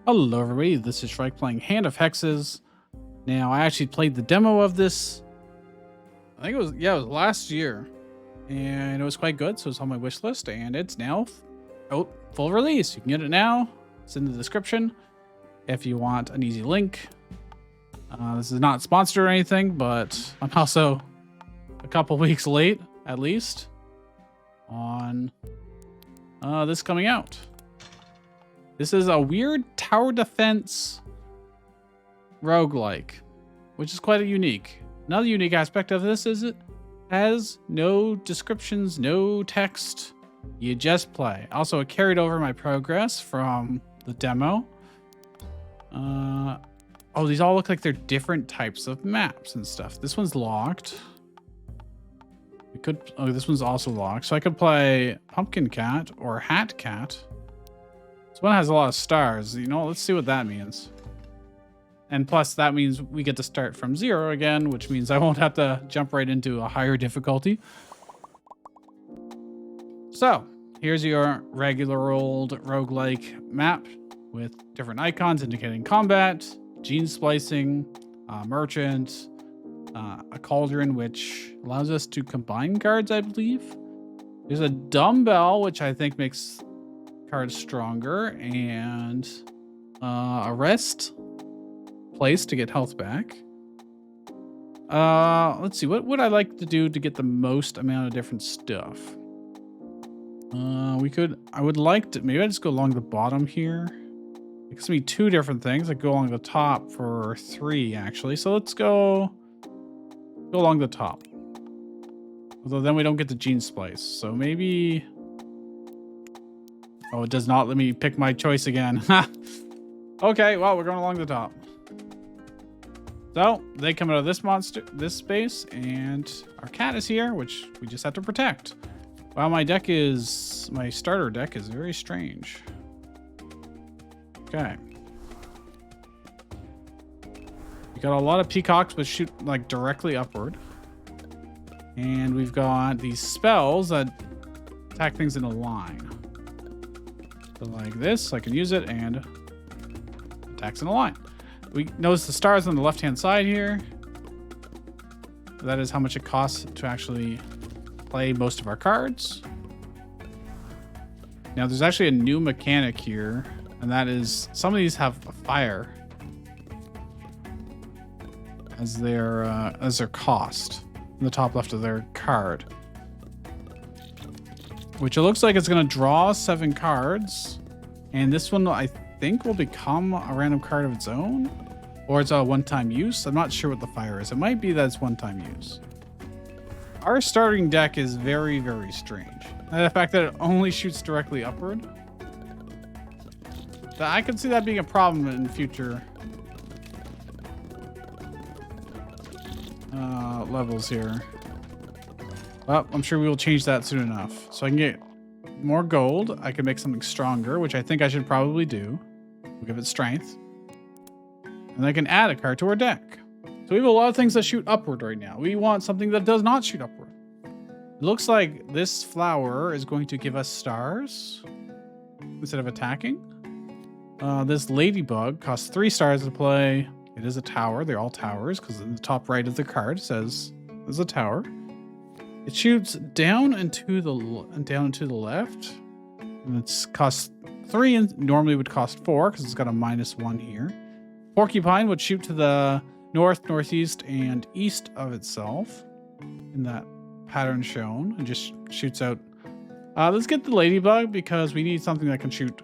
Hello everybody, this is Shrike playing Hand of Hexes. Now, I actually played the demo of this, I think it was last year. And it was quite good, so it's on my wish list, and it's now out full release. You can get it now. It's in the description if you want an easy link. This is not sponsored or anything, but I'm also a couple weeks late, at least, on this coming out. This is a weird tower defense roguelike, which is quite unique. Another unique aspect of this is it has no descriptions, no text. You just play. Also, it carried over my progress from the demo. Oh, these all look like they're different types of maps and stuff. This one's locked. We could. Oh, this one's also locked. So I could play Pumpkin Cat or Hat Cat. This one has a lot of stars. You know, let's see what that means. And plus, that means we get to start from 0 again, which means I won't have to jump right into a higher difficulty. So, here's your regular old roguelike map with different icons indicating combat, gene splicing, merchant, a cauldron, which allows us to combine cards, I believe. There's a dumbbell, which I think makes cards stronger, and a rest place to get health back. Let's see, what would I like to do to get the most amount of different stuff? I would like to, maybe I just go along the bottom here. It gives me 2 different things. I go along the top for 3 actually. So let's go along the top. Although then we don't get the gene splice. So maybe, oh, it does not let me pick my choice again. Okay, well, we're going along the top. So they come out of this space, and our cat is here, which we just have to protect. Wow, my starter deck is very strange. Okay. We got a lot of peacocks, which shoot like directly upward. And we've got these spells that attack things in a line. So like this, I can use it and attacks in a line. We notice the stars on the left-hand side here. That is how much it costs to actually play most of our cards. Now, there's actually a new mechanic here, and that is some of these have a fire as their cost in the top left of their card, which it looks like it's going to draw 7 cards, and this one I think will become a random card of its own, or it's a one-time use. I'm not sure what the fire is. It might be that it's one-time use. Our starting deck is very, very strange. And the fact that it only shoots directly upward, I could see that being a problem in future levels here. Well, I'm sure we will change that soon enough. So I can get more gold. I can make something stronger, which I think I should probably do. We'll give it strength. And I can add a card to our deck. So we have a lot of things that shoot upward right now. We want something that does not shoot upward. It looks like this flower is going to give us stars instead of attacking. This ladybug costs 3 stars to play. It is a tower. They're all towers because in the top right of the card says there's a tower. It shoots down and to the left. And it's costs 3 and normally would cost 4 because it's got a -1 here. Porcupine would shoot to the north, northeast, and east of itself in that pattern shown, and just shoots out. Let's get the ladybug because we need something that can shoot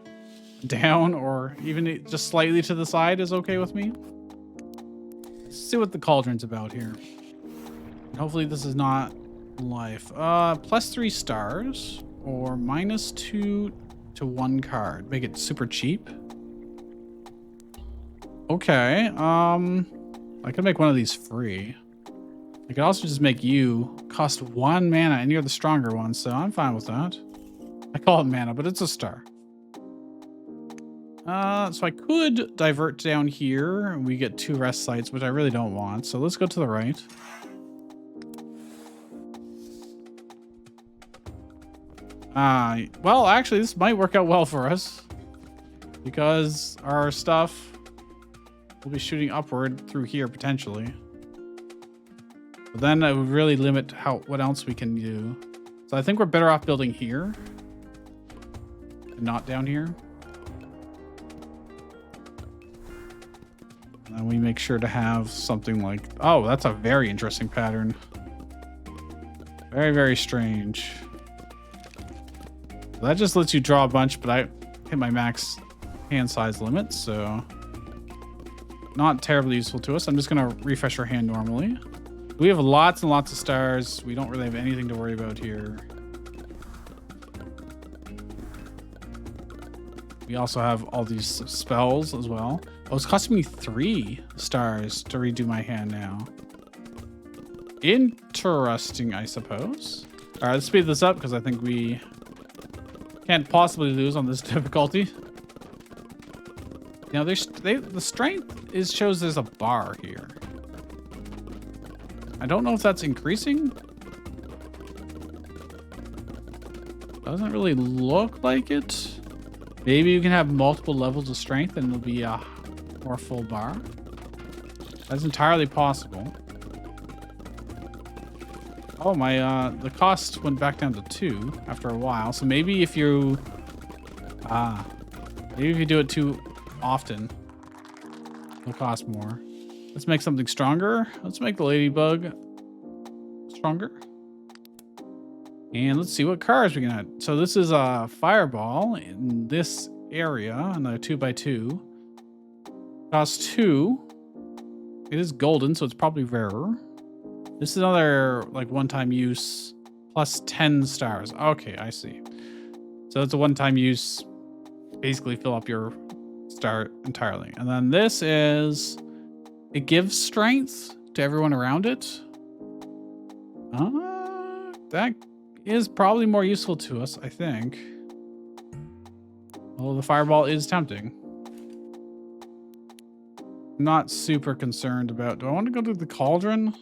down, or even just slightly to the side is okay with me. Let's see what the cauldron's about here. Hopefully this is not life. +3 stars or -2 to 1 card. Make it super cheap. Okay, I could make one of these free. I could also just make you cost 1 mana, and you're the stronger one, so I'm fine with that. I call it mana, but it's a star. So I could divert down here, and we get 2 rest sites, which I really don't want, so let's go to the right. Well, actually, this might work out well for us. because our stuff will be shooting upward through here potentially. But then it would really limit what else we can do. So I think we're better off building here and not down here. And then we make sure to have something like, oh, that's a very interesting pattern. Very, very strange. That just lets you draw a bunch, but I hit my max hand size limit, so not terribly useful to us. I'm just gonna refresh our hand normally. We have lots and lots of stars. We don't really have anything to worry about here. We also have all these spells as well. Oh, it's costing me 3 stars to redo my hand now. Interesting, I suppose. All right, let's speed this up because I think we can't possibly lose on this difficulty. Now, the strength shows there's a bar here. I don't know if that's increasing. Doesn't really look like it. Maybe you can have multiple levels of strength and it'll be a more full bar. That's entirely possible. Oh, the cost went back down to 2 after a while. So maybe if you do it too often, it'll cost more. Let's make something stronger. Let's make the ladybug stronger. And let's see what cars we can add. So this is a fireball in this area on a 2x2. Costs 2. It is golden, so it's probably rarer. This is another like one-time use plus 10 stars. Okay, I see. So it's a one-time use. Basically fill up your star entirely. And then this is, it gives strength to everyone around it. That is probably more useful to us, I think. Although the fireball is tempting. I'm not super concerned about, do I want to go to the cauldron?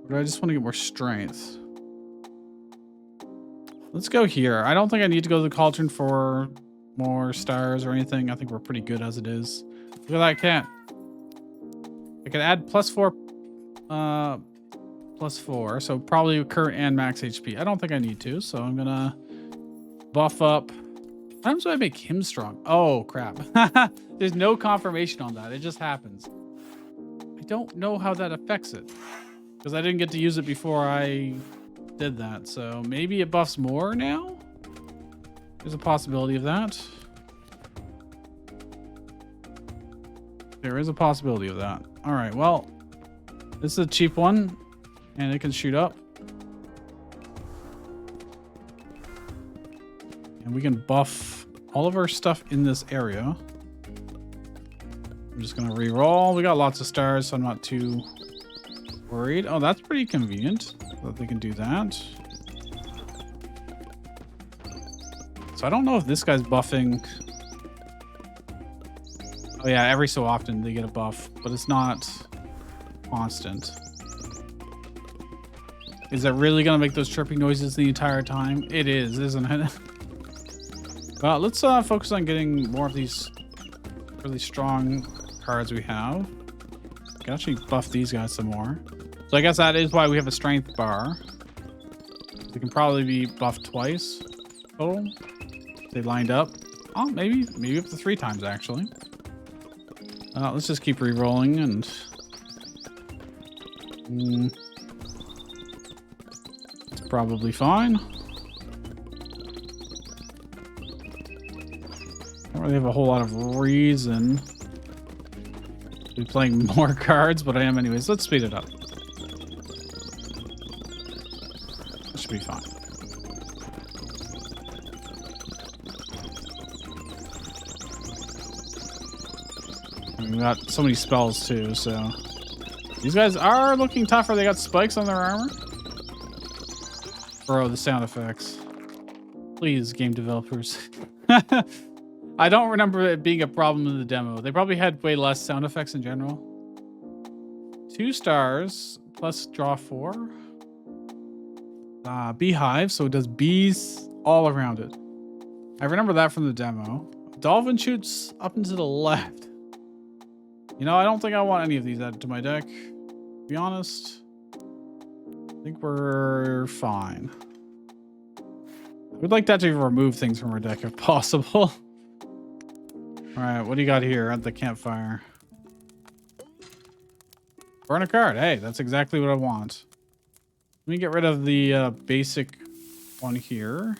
Or do I just want to get more strength? Let's go here. I don't think I need to go to the cauldron for more stars or anything. I think we're pretty good as it is. Look at that cat. I can add +4, +4. So probably current and max HP. I don't think I need to, so I'm gonna buff up. How times do I make him strong? Oh, crap. There's no confirmation on that. It just happens. I don't know how that affects it because I didn't get to use it before I did that. So maybe it buffs more now? There's a possibility of that. There is a possibility of that. All right, well, this is a cheap one and it can shoot up. And we can buff all of our stuff in this area. I'm just gonna re-roll. We got lots of stars, so I'm not too worried. Oh, that's pretty convenient that they can do that. So I don't know if this guy's buffing. Oh yeah, every so often they get a buff, but it's not constant. Is that really gonna make those chirping noises the entire time? It is, isn't it? Well, let's focus on getting more of these really strong cards we have. We can actually buff these guys some more. So I guess that is why we have a strength bar. They can probably be buffed twice total. They lined up. Oh, maybe up to 3 times actually. Let's just keep re-rolling and it's probably fine. Don't really have a whole lot of reason to be playing more cards, but I am anyways. Let's speed it up. That should be fine. We got so many spells too, so these guys are looking tougher. They got spikes on their armor. Bro, the sound effects. Please, game developers. I don't remember it being a problem in the demo. They probably had way less sound effects in general. 2 stars plus draw 4. Beehive, so it does bees all around it. I remember that from the demo. dolphin shoots up and to the left. You know, I don't think I want any of these added to my deck. To be honest, I think we're fine. We'd like that to remove things from our deck if possible. All right, what do you got here at the campfire? Burn a card. Hey, that's exactly what I want. Let me get rid of the basic one here.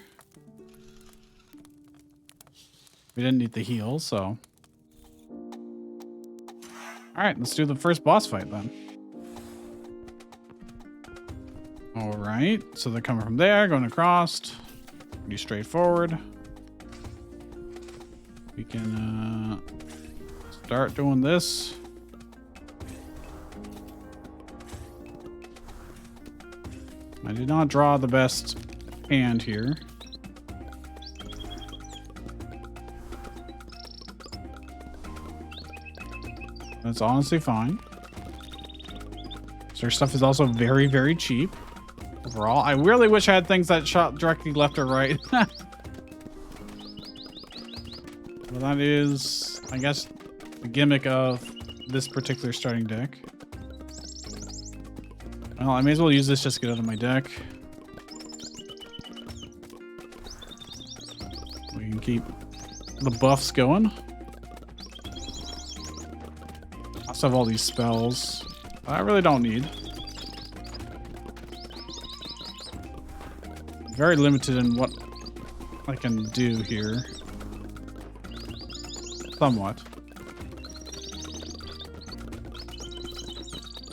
We didn't need the heal, so. All right, let's do the first boss fight then. All right, so they're coming from there, going across. Pretty straightforward. We can start doing this. I did not draw the best hand here. That's honestly fine. So their stuff is also very, very cheap overall. I really wish I had things that shot directly left or right. Well, that is, I guess, the gimmick of this particular starting deck. Well, I may as well use this just to get out of my deck. We can keep the buffs going. I also have all these spells I really don't need. Very limited in what I can do here. Somewhat.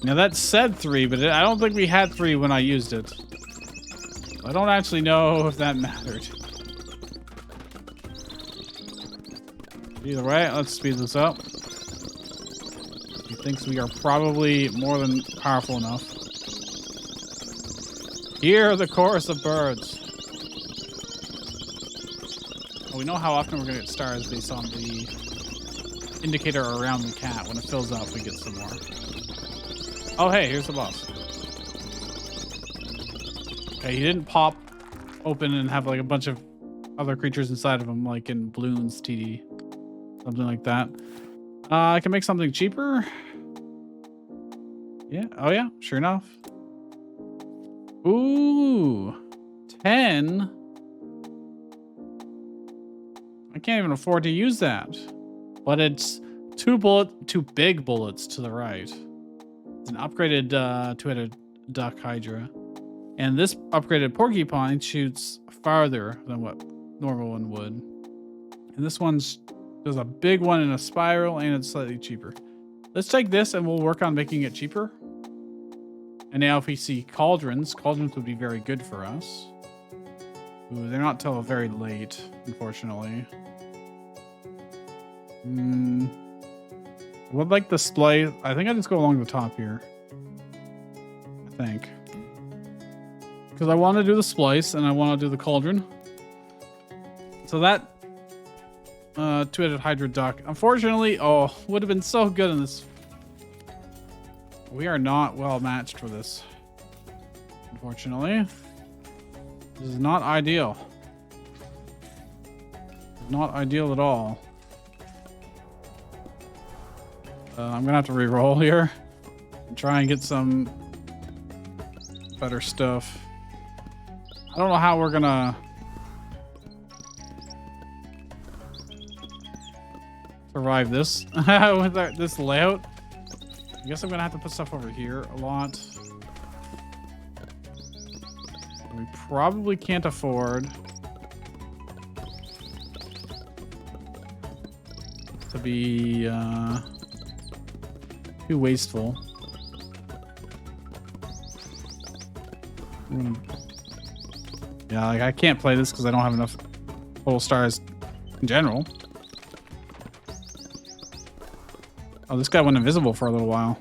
Now that said 3, but I don't think we had 3 when I used it. I don't actually know if that mattered. Either way, let's speed this up. He thinks we are probably more than powerful enough. Hear the chorus of birds. Well, we know how often we're going to get stars based on the indicator around the cat. When it fills up, we get some more. Oh, hey, here's the boss. Okay, he didn't pop open and have like a bunch of other creatures inside of him, like in Bloons TD. Something like that. I can make something cheaper. Yeah. Oh, yeah. Sure enough. Ooh. 10. I can't even afford to use that. But it's two big bullets to the right. It's an upgraded two-headed duck hydra. And this upgraded porcupine shoots farther than what normal one would. And this one's there's a big one in a spiral and it's slightly cheaper. Let's take this and we'll work on making it cheaper. And now if we see cauldrons would be very good for us. Ooh, they're not till very late, unfortunately. Would like the splice. I think I just go along the top here. I think. Because I want to do the splice and I want to do the cauldron. So that two-headed hydra duck, unfortunately, would have been so good in this. We are not well matched for this. Unfortunately. This is not ideal. Not ideal at all. I'm gonna have to re-roll here and try and get some better stuff. I don't know how we're gonna survive this with this layout. I guess I'm gonna have to put stuff over here a lot. We probably can't afford to be too wasteful. Yeah, like I can't play this because I don't have enough total stars in general. Oh, this guy went invisible for a little while.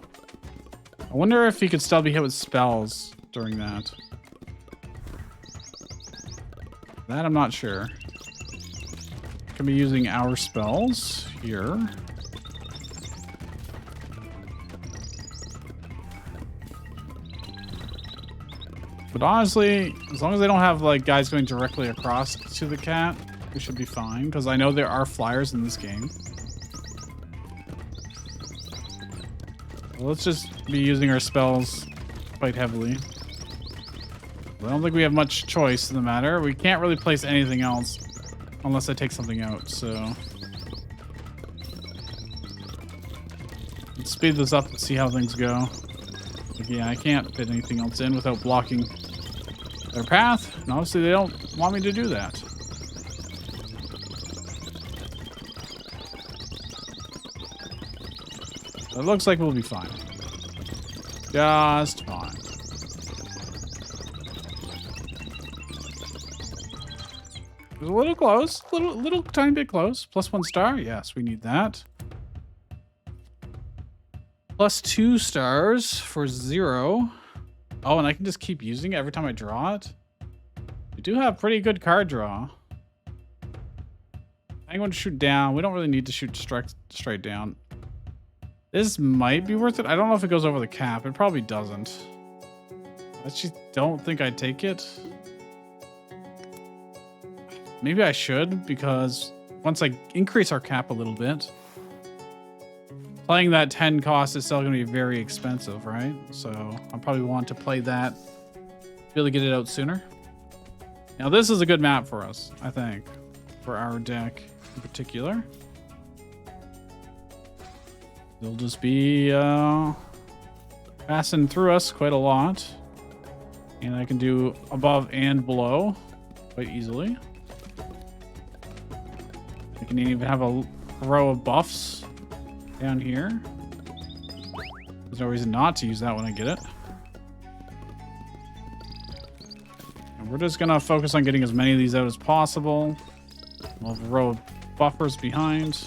I wonder if he could still be hit with spells during that. That I'm not sure. Could be using our spells here. But honestly, as long as they don't have like guys going directly across to the cat, we should be fine, because I know there are flyers in this game. Well, let's just be using our spells quite heavily. I don't think we have much choice in the matter. We can't really place anything else unless I take something out, so... Let's speed this up and see how things go. Like, yeah, I can't fit anything else in without blocking their path, and obviously they don't want me to do that. It looks like we'll be fine. Just fine. It was a little close. Little tiny bit close. +1 star. Yes, we need that. +2 stars for 0. Oh, and I can just keep using it every time I draw it. We do have pretty good card draw. I'm going to shoot down. We don't really need to shoot straight down. This might be worth it. I don't know if it goes over the cap. It probably doesn't. I just don't think I'd take it. Maybe I should, because once I increase our cap a little bit, playing that 10 cost is still going to be very expensive, right? So I probably want to play that, really get it out sooner. Now this is a good map for us, I think, for our deck in particular. They'll just be passing through us quite a lot. And I can do above and below quite easily. I can even have a row of buffs down here. There's no reason not to use that when I get it. And we're just gonna focus on getting as many of these out as possible. We'll have a row of buffers behind.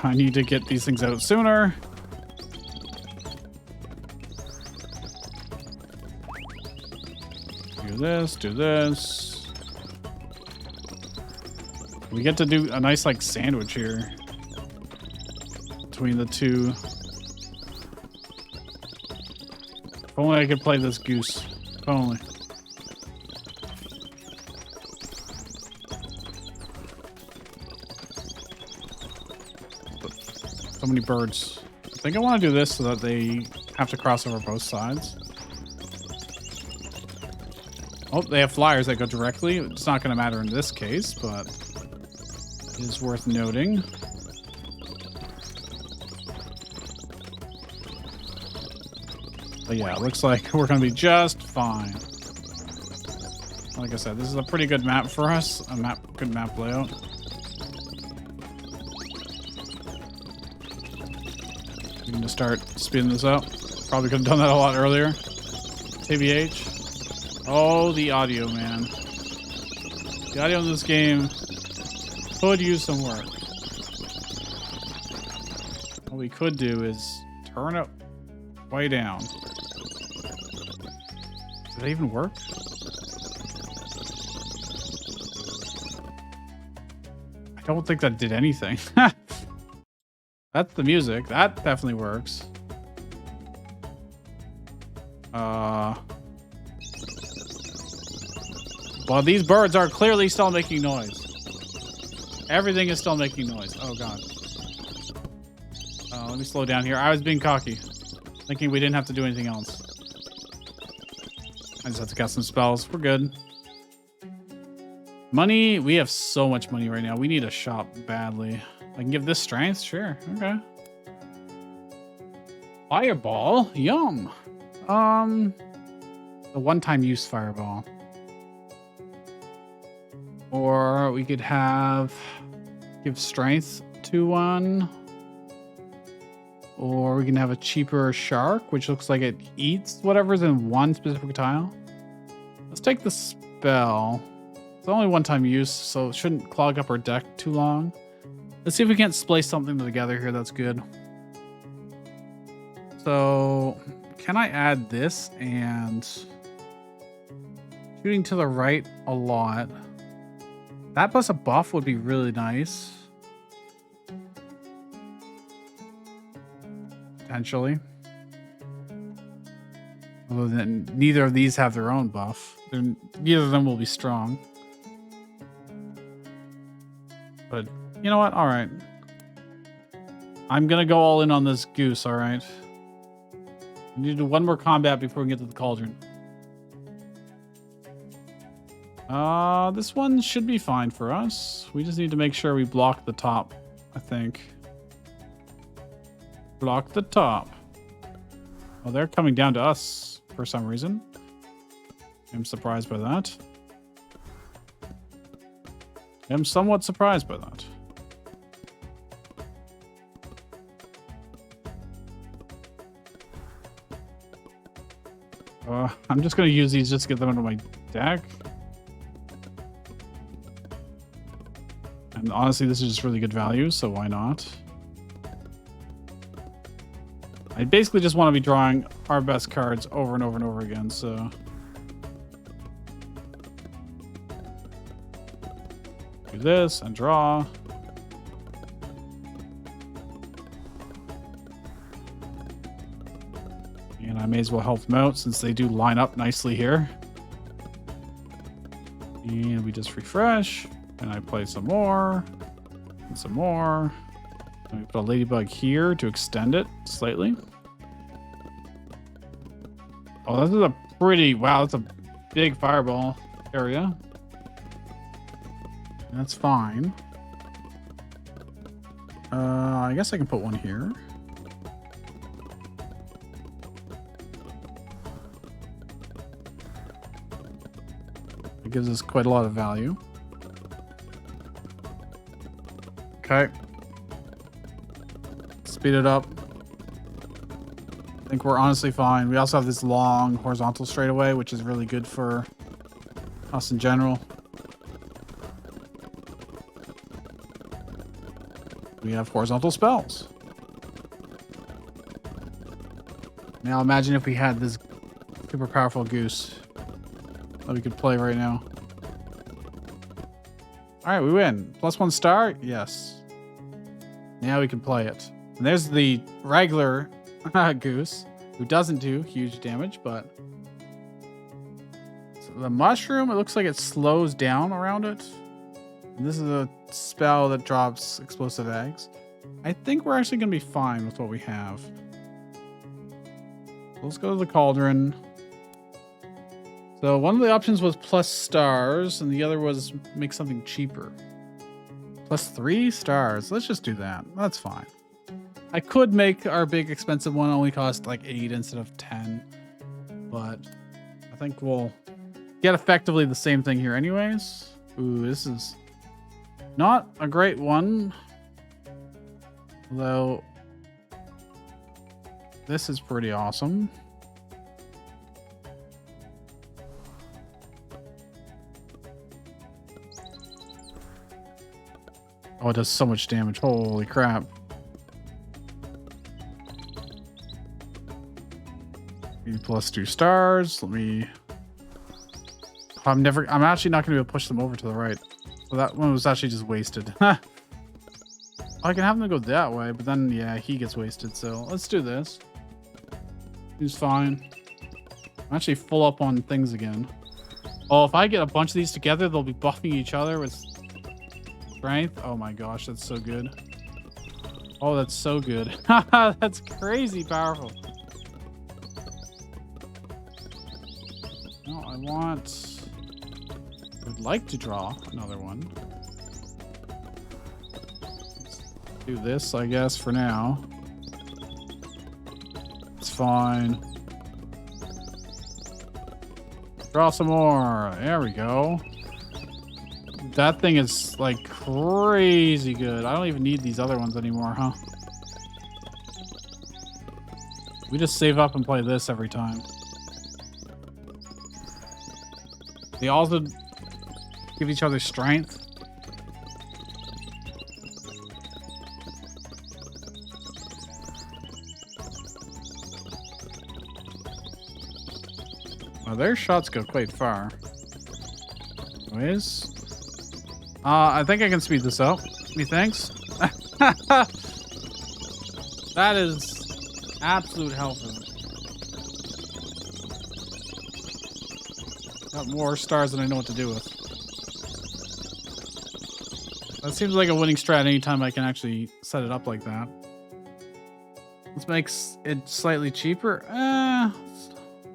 I need to get these things out sooner. Do this. We get to do a nice like sandwich here between the two. If only I could play this goose. If only. So many birds. I think I want to do this so that they have to cross over both sides. Oh, they have flyers that go directly. It's not going to matter in this case, but it is worth noting. But yeah, it looks like we're going to be just fine. Like I said, this is a pretty good map for us. Good map layout. We can just start speeding this up. Probably could have done that a lot earlier. TBH. Oh, the audio, man. The audio in this game could use some work. What we could do is turn it way down. Does that even work? I don't think that did anything. That's the music. That definitely works. Well, these birds are clearly still making noise. Everything is still making noise. Oh, God. Let me slow down here. I was being cocky, thinking we didn't have to do anything else. I just have to cast some spells. We're good. Money. We have so much money right now. We need a shop badly. I can give this strength. Sure. Okay. Fireball. Yum. The one-time use fireball. Or we could give strength to one. Or we can have a cheaper shark, which looks like it eats whatever's in one specific tile. Let's take the spell. It's only one-time use, so it shouldn't clog up our deck too long. Let's see if we can't splice something together here that's good. So, can I add this and shooting to the right a lot? That plus a buff would be really nice. Potentially. Although then neither of these have their own buff. Neither of them will be strong. But you know what? All right. I'm going to go all in on this goose, all right? We need to do one more combat before we get to the cauldron. This one should be fine for us. We just need to make sure we block the top, I think. Block the top. Oh, they're coming down to us for some reason. I'm surprised by that. I'm somewhat surprised by that. I'm just going to use these just to get them into my deck. And honestly, this is just really good value, so why not? I basically just want to be drawing our best cards over and over and over again, so... do this and draw. And I may as well help them out since they do line up nicely here. And we just refresh. And I play some more. And some more. And we put a ladybug here to extend it slightly. Oh, this is a pretty... wow, that's a big fireball area. That's fine. I guess I can put one here. It gives us quite a lot of value. Okay. Speed it up. I think we're honestly fine. We also have this long horizontal straightaway, which is really good for us in general. We have horizontal spells. Now imagine if we had this super powerful goose that we could play right now. All right, we win. +1 star? Yes. Now we can play it. And there's the regular goose who doesn't do huge damage, but so the mushroom, it looks like it slows down around it. And this is a spell that drops explosive eggs. I think we're actually going to be fine with what we have. Let's go to the cauldron. So one of the options was +, stars, and the other was make something cheaper. +3 stars. Let's just do that. That's fine. I could make our big expensive one only cost like 8 instead of 10. But I think we'll get effectively the same thing here anyways. Ooh, this is not a great one. Although this is pretty awesome. Oh, it does so much damage. Holy crap. +2 stars. Let me... I'm actually not going to be able to push them over to the right. So that one was actually just wasted. I can have them go that way, but then, yeah, he gets wasted. So let's do this. He's fine. I'm actually full up on things again. Oh, if I get a bunch of these together, they'll be buffing each other with strength. Oh my gosh, that's so good. Oh, that's so good. That's crazy powerful. No, I would like to draw another one. Let's do this, I guess, for now. It's fine. Draw some more. There we go. That thing is like crazy good. I don't even need these other ones anymore, huh? We just save up and play this every time. They also give each other strength. Well, their shots go quite far. Anyways. I think I can speed this up. Methinks. That is absolute hell for me. Got more stars than I know what to do with. That seems like a winning strat anytime I can actually set it up like that. This makes it slightly cheaper.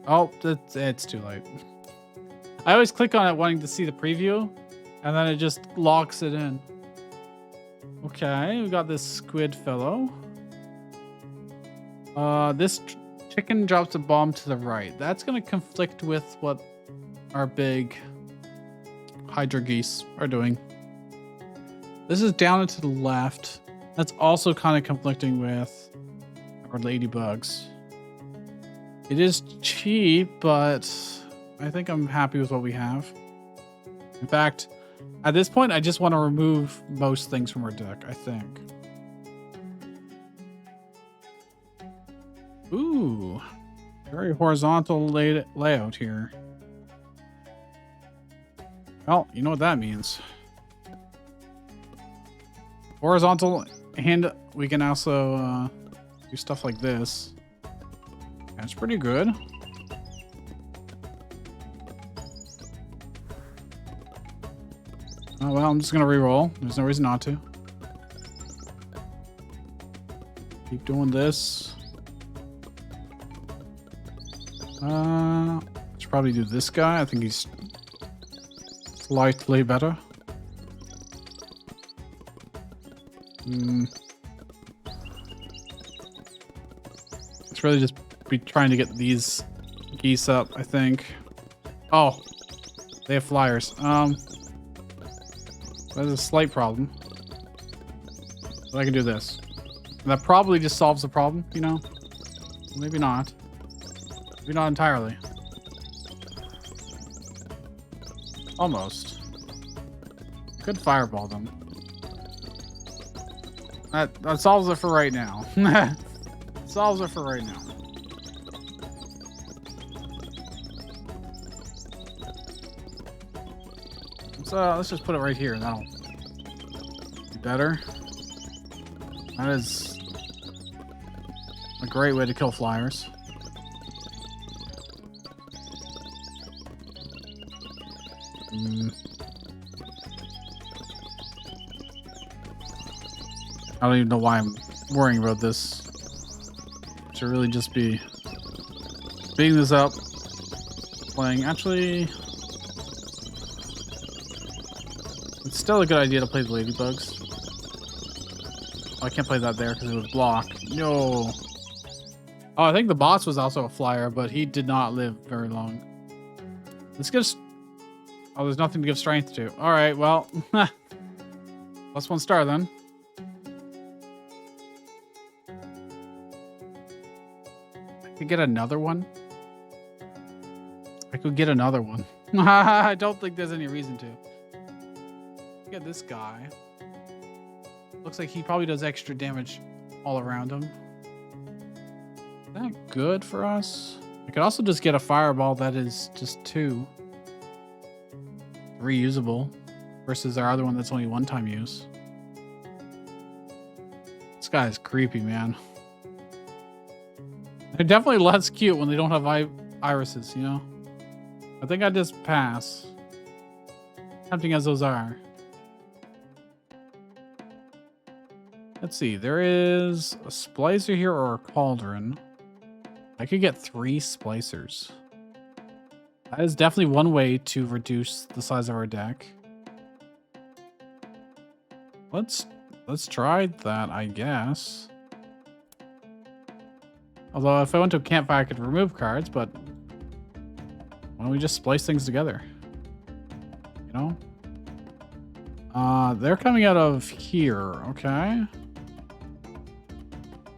Oh, it's too late. I always click on it wanting to see the preview, and then it just locks it in. Okay, we got this squid fellow. This chicken drops a bomb to the right. That's going to conflict with what our big Hydra geese are doing. This is down and to the left. That's also kind of conflicting with our ladybugs. It is cheap, but I think I'm happy with what we have. In fact, at this point, I just want to remove most things from our deck, I think. Ooh, very horizontal layout here. Well, you know what that means. Horizontal, and we can also do stuff like this. That's pretty good. Oh, well, I'm just going to reroll. There's no reason not to. Keep doing this. Should probably do this guy. I think he's slightly better. It's really just be trying to get these geese up, I think. Oh, they have flyers. That's a slight problem. But I can do this. And that probably just solves the problem, you know? Maybe not. Maybe not entirely. Almost. Good fireball them. That solves it for right now. Solves it for right now. So let's just put it right here. That'll be better. That is a great way to kill flyers. I don't even know why I'm worrying about this. Should really just be speeding this up. Playing. Actually, it's still a good idea to play the ladybugs. Oh, I can't play that there because it would block. No. Oh, I think the boss was also a flyer, but he did not live very long. Let's get a... Oh, there's nothing to give strength to. All right, well. Plus 1 star then. I could get another one. I could get another one. I don't think there's any reason to. Get this guy. Looks like he probably does extra damage all around him. Is that good for us? I could also just get a fireball that is just 2. Reusable. Versus our other one that's only 1-time use. This guy is creepy, man. They're definitely less cute when they don't have irises, you know? I think I just pass. Tempting as those are. Let's see. There is a splicer here or a cauldron. I could get 3 splicers. That is definitely one way to reduce the size of our deck. Let's try that, I guess. Although if I went to a campfire, I could remove cards, but why don't we just splice things together? You know? They're coming out of here, okay?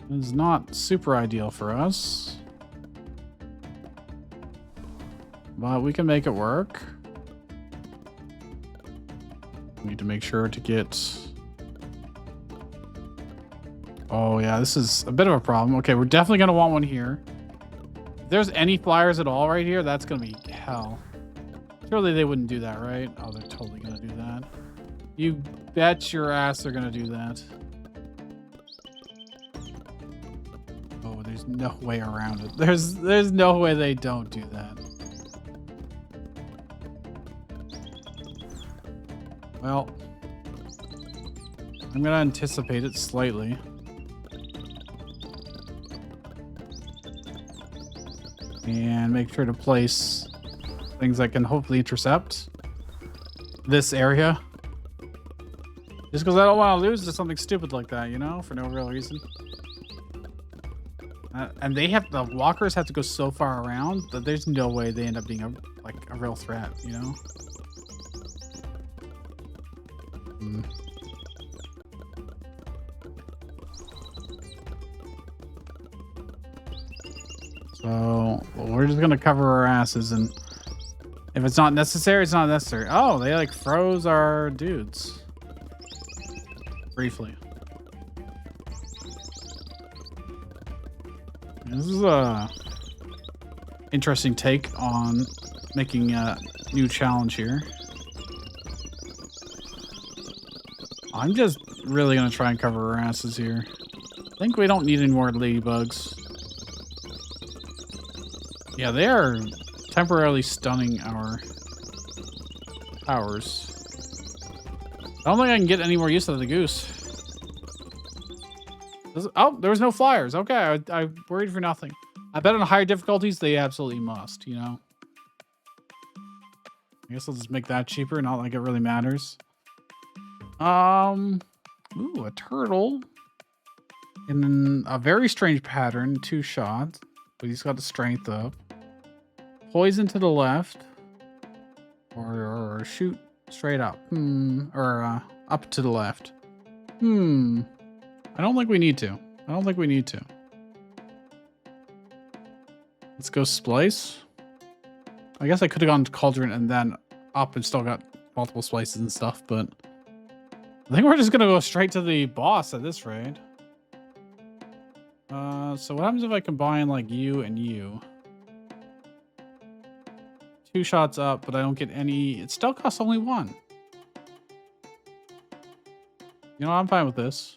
This is not super ideal for us. But we can make it work. Need to make sure to get... Oh yeah, this is a bit of a problem. Okay, we're definitely gonna want one here. If there's any flyers at all right here, that's gonna be hell. Surely they wouldn't do that, right? Oh, they're totally gonna do that. You bet your ass they're gonna do that. Oh, there's no way around it. There's no way they don't do that. Well, I'm gonna anticipate it slightly. And make sure to place things that can hopefully intercept this area. Just because I don't want to lose to something stupid like that, you know, for no real reason. And the walkers have to go so far around that there's no way they end up being a real threat, you know? So we're just gonna cover our asses, and if it's not necessary, it's not necessary. Oh, they like froze our dudes briefly. This is a interesting take on making a new challenge here. I'm just really gonna try and cover our asses here. I think we don't need any more ladybugs. Yeah, they are temporarily stunning our powers. I don't think I can get any more use out of the goose. Oh, there was no flyers. Okay, I worried for nothing. I bet on higher difficulties, they absolutely must, you know? I guess I'll just make that cheaper, not like it really matters. Ooh, a turtle. In a very strange pattern, 2 shots. But he's got the strength up. Poison to the left. Or shoot straight up. Or up to the left. I don't think we need to. I don't think we need to. Let's go splice. I guess I could have gone to cauldron and then up and still got multiple splices and stuff, but I think we're just gonna go straight to the boss at this rate. So what happens if I combine like you and you? 2 shots up, but I don't get any. It still costs only 1. You know, I'm fine with this.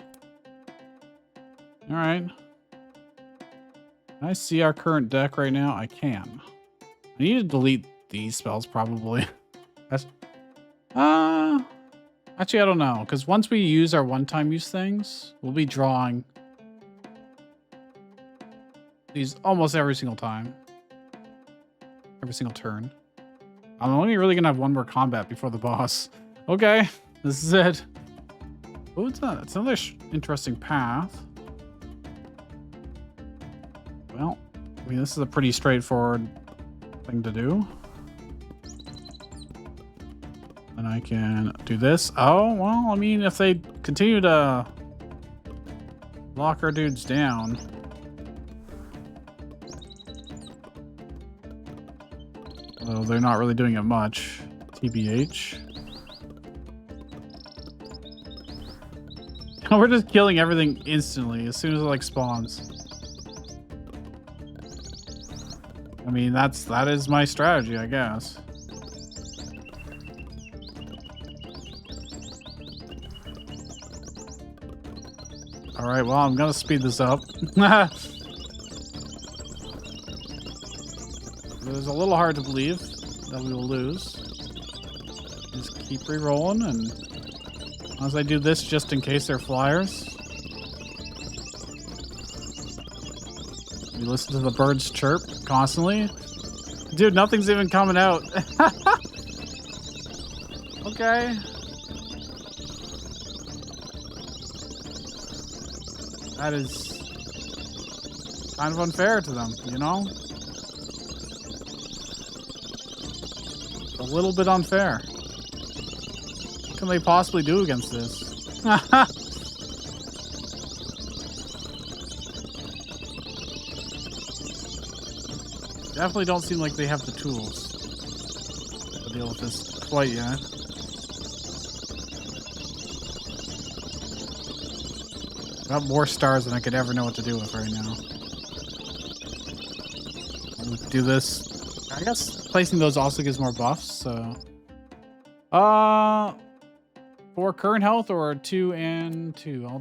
All right. Can I see our current deck right now? I can. I need to delete these spells probably. That's actually I don't know, because once we use our one-time use things, we'll be drawing these almost every single time. Every single turn. I'm only really gonna have 1 more combat before the boss. Okay, this is it. Oh, it's another interesting path. Well, I mean, this is a pretty straightforward thing to do. And I can do this. Oh, well, I mean, if they continue to lock our dudes down. Although they're not really doing it much. TBH. We're just killing everything instantly as soon as it like spawns. I mean, that is my strategy, I guess. All right, well, I'm gonna speed this up. It was a little hard to believe that we will lose. Just keep re-rolling, and as I do this just in case they're flyers. You listen to the birds chirp constantly. Dude, nothing's even coming out. Okay. That is kind of unfair to them, you know? A little bit unfair. What can they possibly do against this? Definitely don't seem like they have the tools to deal with this quite yet. Got more stars than I could ever know what to do with right now. I'll do this. I guess placing those also gives more buffs, so. For current health or 2 and 2. I'll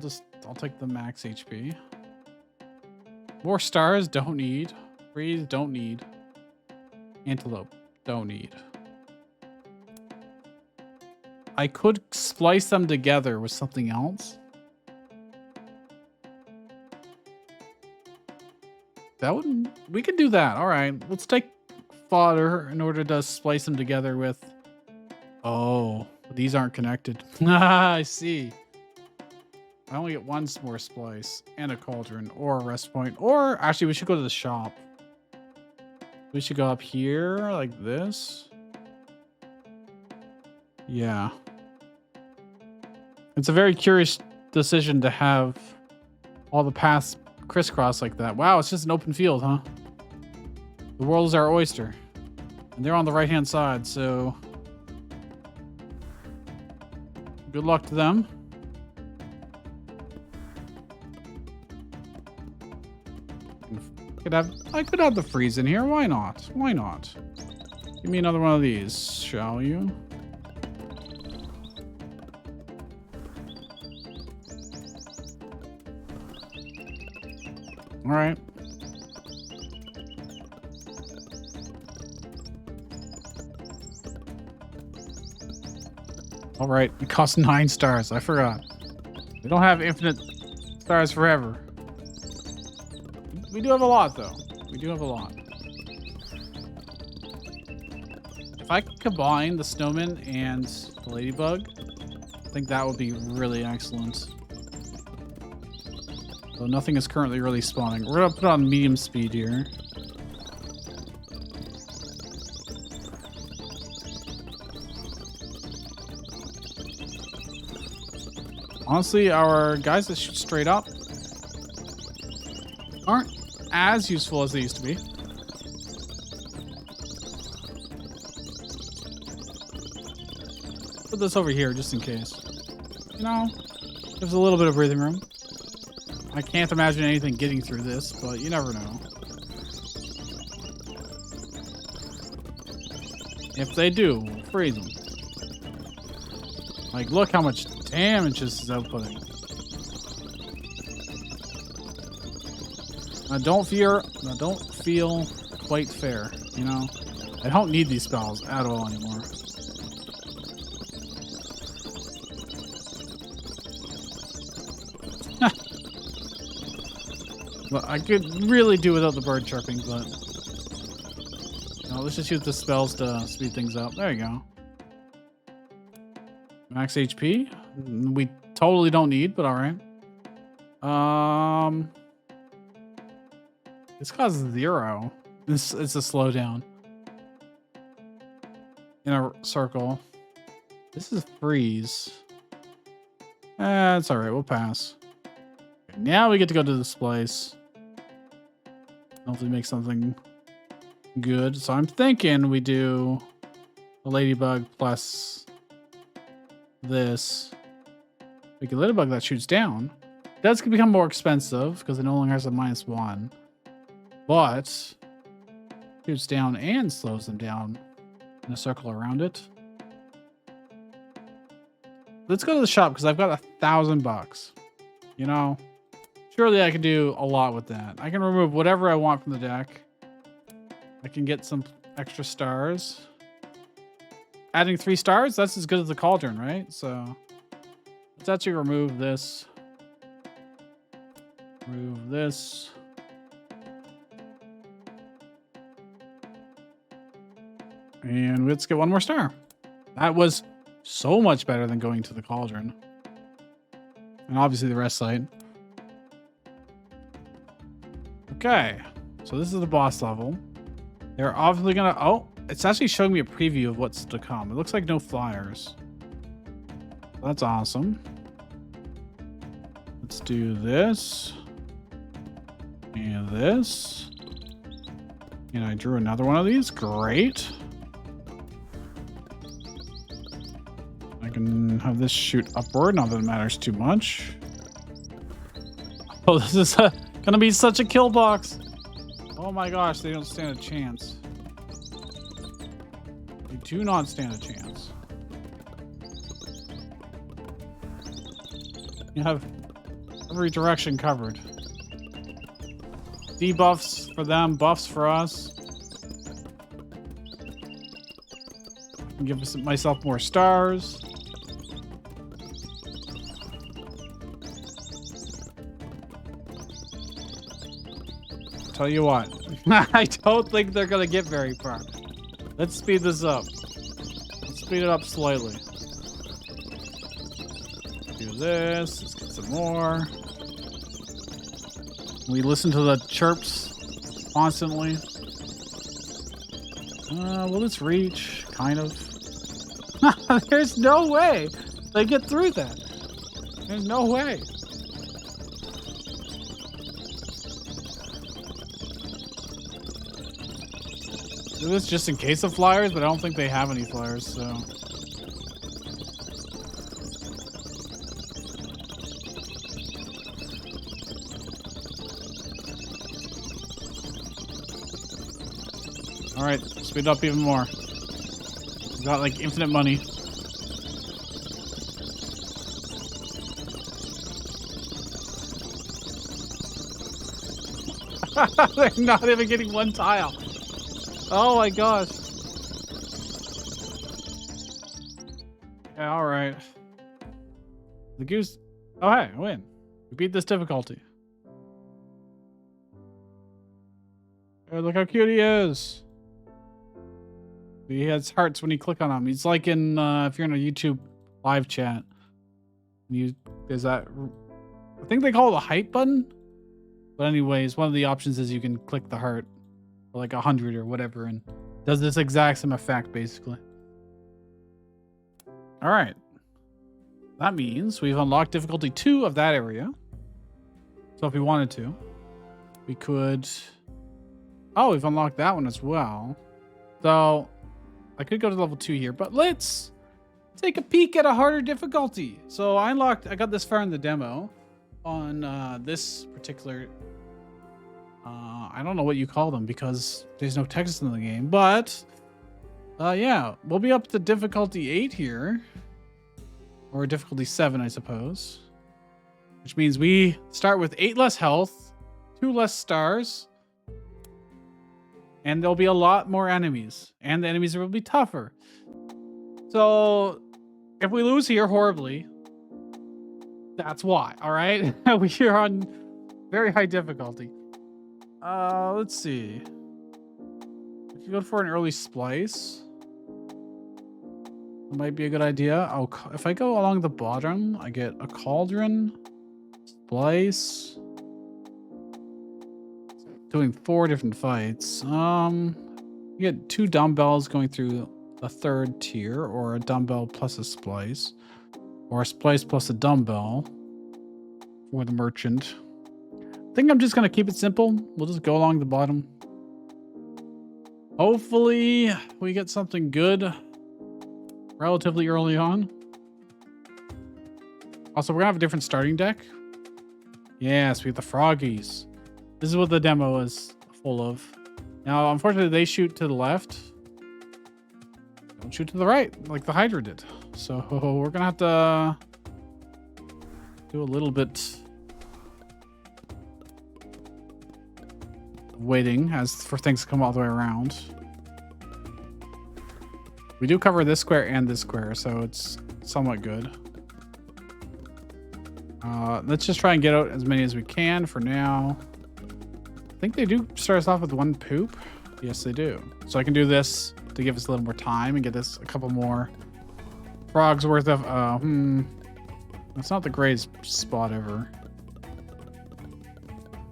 take the max HP. More stars, don't need. Freeze, don't need. Antelope, don't need. I could splice them together with something else. That would, we could do that. All right, let's take fodder in order to splice them together with. Oh, these aren't connected. I see. I only get one more splice and a cauldron or a rest point. Or actually, we should go to the shop. We should go up here like this. Yeah. It's a very curious decision to have all the paths crisscross like that. Wow, it's just an open field, huh? The world is our oyster. And they're on the right-hand side, so good luck to them. I could have the freeze in here. Why not? Why not? Give me another one of these, shall you? All right. All right. It costs 9 stars. I forgot. We don't have infinite stars forever. We do have a lot, though. We do have a lot. If I could combine the snowman and the ladybug, I think that would be really excellent. So nothing is currently really spawning. We're gonna put on medium speed here. Honestly, our guys that shoot straight up aren't as useful as they used to be. Put this over here just in case. You know, there's a little bit of breathing room. I can't imagine anything getting through this, but you never know. If they do, we'll freeze them. Like, look how much damage this is outputting. Now, don't feel quite fair, you know? I don't need these spells at all anymore. Well, I could really do without the bird chirping, but no, let's just use the spells to speed things up. There you go. Max HP. We totally don't need, but all right. This causes 0. It's a slowdown in a circle. This is freeze. It's all right. We'll pass. Okay, now we get to go to this place. Hopefully make something good. So I'm thinking we do a ladybug plus this. Make a ladybug that shoots down. It does become more expensive because it no longer has a -1. But shoots down and slows them down in a circle around it. Let's go to the shop because I've got $1,000. You know? Surely I can do a lot with that. I can remove whatever I want from the deck. I can get some extra stars. Adding 3 stars, that's as good as the cauldron, right? So let's actually remove this. Remove this. And let's get 1 more star. That was so much better than going to the cauldron. And obviously the rest site. Okay, so this is the boss level. They're obviously gonna, oh, it's actually showing me a preview of what's to come. It looks like no flyers. That's awesome. Let's do this. And this. And I drew another one of these, great. I can have this shoot upward, not that it matters too much. Oh, this is gonna be such a kill box. Oh my gosh, they don't stand a chance. They do not stand a chance. You have every direction covered. Debuffs for them, buffs for us. I can give myself more stars. tell you what. I don't think they're gonna get very far. Let's speed this up. Let's speed it up slightly. Do this. Let's get some more. We listen to the chirps constantly. Will this reach? Kind of. There's no way they get through that. There's no way. Do this just in case of flyers, but I don't think they have any flyers, so. All right, speed up even more. We've got like infinite money. They're not even getting one tile. Oh my gosh. Yeah, all right. The goose. Oh, hey, I win. We beat this difficulty. Oh, look how cute he is. He has hearts when you click on him. He's like in, if you're in a YouTube live chat. There's that, I think they call it a hype button. But anyways, one of the options is you can click the heart. For like 100 or whatever, and does this exact same effect, basically. All right. That means we've unlocked difficulty 2 of that area. So if we wanted to, we could... Oh, we've unlocked that one as well. So I could go to level 2 here, but let's take a peek at a harder difficulty. So I got this far in the demo on this particular... I don't know what you call them because there's no text in the game, but yeah, we'll be up to difficulty 8 here, or difficulty 7, I suppose, which means we start with 8 less health, 2 less stars, and there'll be a lot more enemies, and the enemies will be tougher. So if we lose here horribly, that's why. All right. We are on very high difficulty. Let's see. We could go for an early splice. That might be a good idea. Oh, if I go along the bottom, I get a cauldron, splice. Doing 4 different fights. You get 2 dumbbells going through a 3rd tier, or a dumbbell plus a splice, or a splice plus a dumbbell for the merchant. I think I'm just going to keep it simple. We'll just go along the bottom. Hopefully we get something good relatively early on. Also, we're going to have a different starting deck. Yes, we have the froggies. This is what the demo is full of. Now, unfortunately, they shoot to the left. Don't shoot to the right like the Hydra did. So we're going to have to do a little bit... waiting as for things to come all the way around. We do cover this square and this square, so it's somewhat good. Let's just try and get out as many as we can for now. I think they do start us off with 1 poop. Yes, they do. So I can do this to give us a little more time and get us a couple more frogs worth of... That's not the greatest spot ever.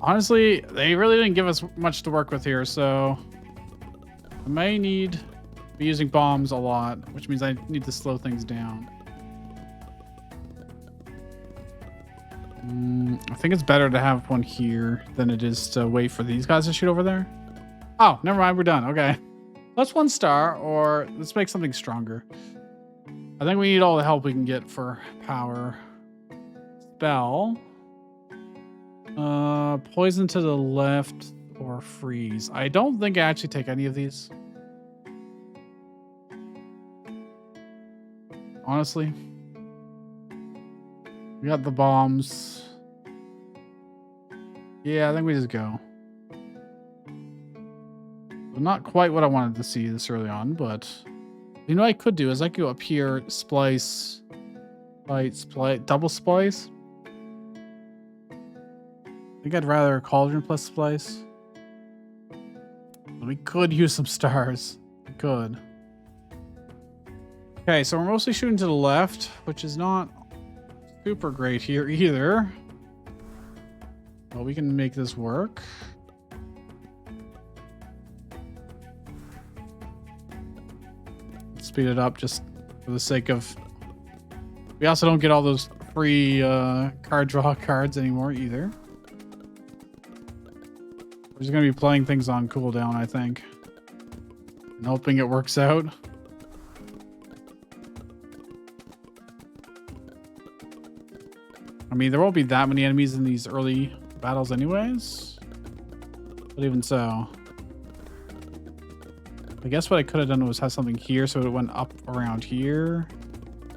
Honestly, they really didn't give us much to work with here, so I may need to be using bombs a lot, which means I need to slow things down. I think it's better to have one here than it is to wait for these guys to shoot over there. Oh, never mind. We're done. Okay. Let's 1 star, or let's make something stronger. I think we need all the help we can get for power. Spell. Poison to the left or freeze. I don't think I actually take any of these. Honestly. We got the bombs. Yeah, I think we just go. Well, not quite what I wanted to see this early on, but you know what I could do is I could go up here, splice, splice, double splice. I think I'd rather a cauldron plus splice. We could use some stars. We could. Okay, so we're mostly shooting to the left, which is not super great here either. But we can make this work. Speed it up just for the sake of... We also don't get all those free card draw cards anymore either. We're just going to be playing things on cooldown, I think. And hoping it works out. I mean, there won't be that many enemies in these early battles anyways. But even so. I guess what I could have done was have something here so it went up around here.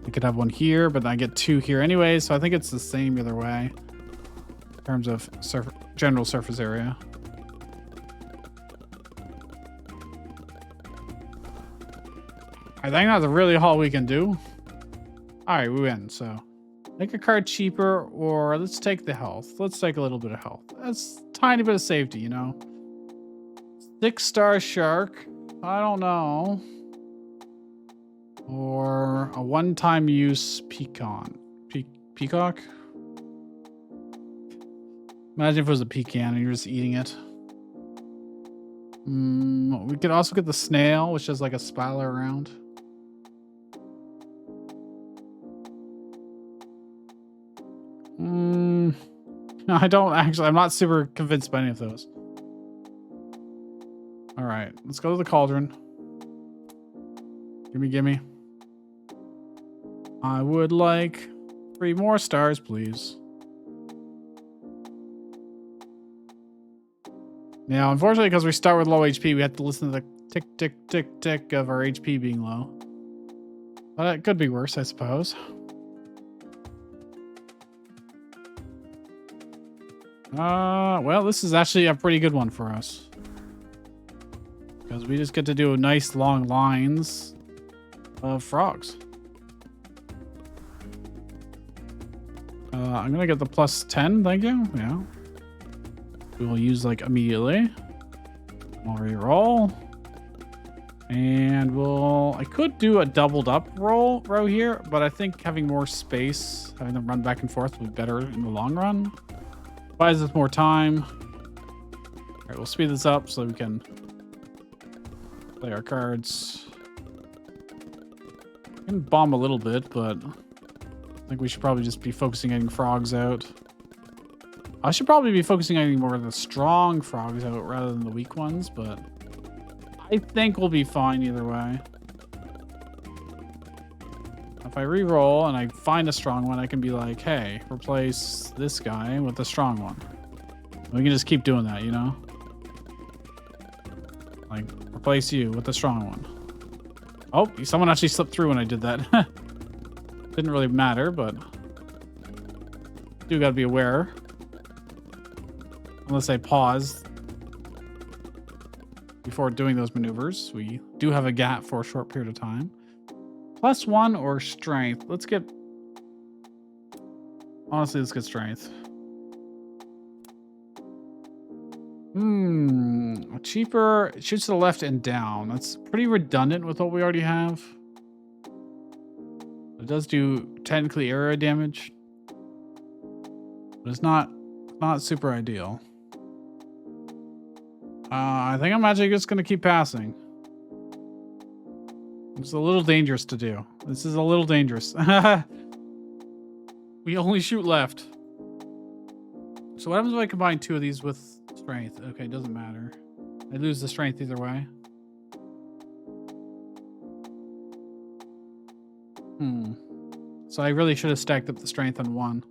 I could have one here, but then I get two here anyway, so I think it's the same either way. In terms of general surface area. I think that's really all we can do. Alright, we win, so. Make a card cheaper, or let's take the health. Let's take a little bit of health. That's a tiny bit of safety, you know. 6-star shark. I don't know. Or a one-time use pecan. Peacock? Imagine if it was a pecan and you're just eating it. We could also get the snail, which is like a spatula around. No, I don't actually. I'm not super convinced by any of those. All right, let's go to the cauldron. Gimme. I would like 3 more stars, please. Now, unfortunately, because we start with low HP, we have to listen to the tick, tick, tick, tick of our HP being low. But it could be worse, I suppose. Well, this is actually a pretty good one for us. Because we just get to do nice long lines of frogs. I'm gonna get the +10, thank you. Yeah. We will use like immediately. We'll reroll. And I could do a doubled up row here, but I think having more space, having them run back and forth would be better in the long run. Buys us more time. All right, we'll speed this up so we can play our cards. We can bomb a little bit, but I think we should probably just be focusing on getting frogs out. I should probably be focusing on getting more of the strong frogs out rather than the weak ones, but I think we'll be fine either way. If I re-roll and I find a strong one, I can be like, hey, replace this guy with a strong one. We can just keep doing that, you know? Like, replace you with a strong one. Oh, someone actually slipped through when I did that. Didn't really matter, but do gotta be aware. Unless I pause before doing those maneuvers. We do have a gap for a short period of time. +1 or strength. Let's get... Honestly, let's get strength. Cheaper. It shoots to the left and down. That's pretty redundant with what we already have. It does do technically area damage. But it's not super ideal. I think I'm actually just going to keep passing. It's a little dangerous to do. This is a little dangerous. We only shoot left. So what happens if I combine 2 of these with strength? Okay, it doesn't matter. I lose the strength either way. So I really should have stacked up the strength on 1.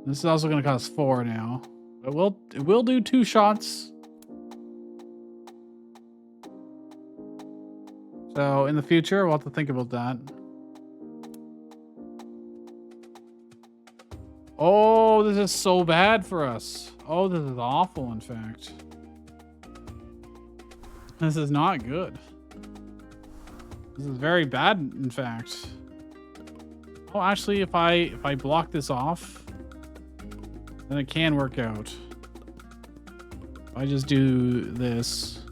This is also going to cost 4 now. But it will do 2 shots. So in the future, we'll have to think about that. Oh, this is so bad for us. Oh, this is awful, in fact. This is not good. This is very bad, in fact. Oh, actually, if I block this off, then it can work out. I just do this,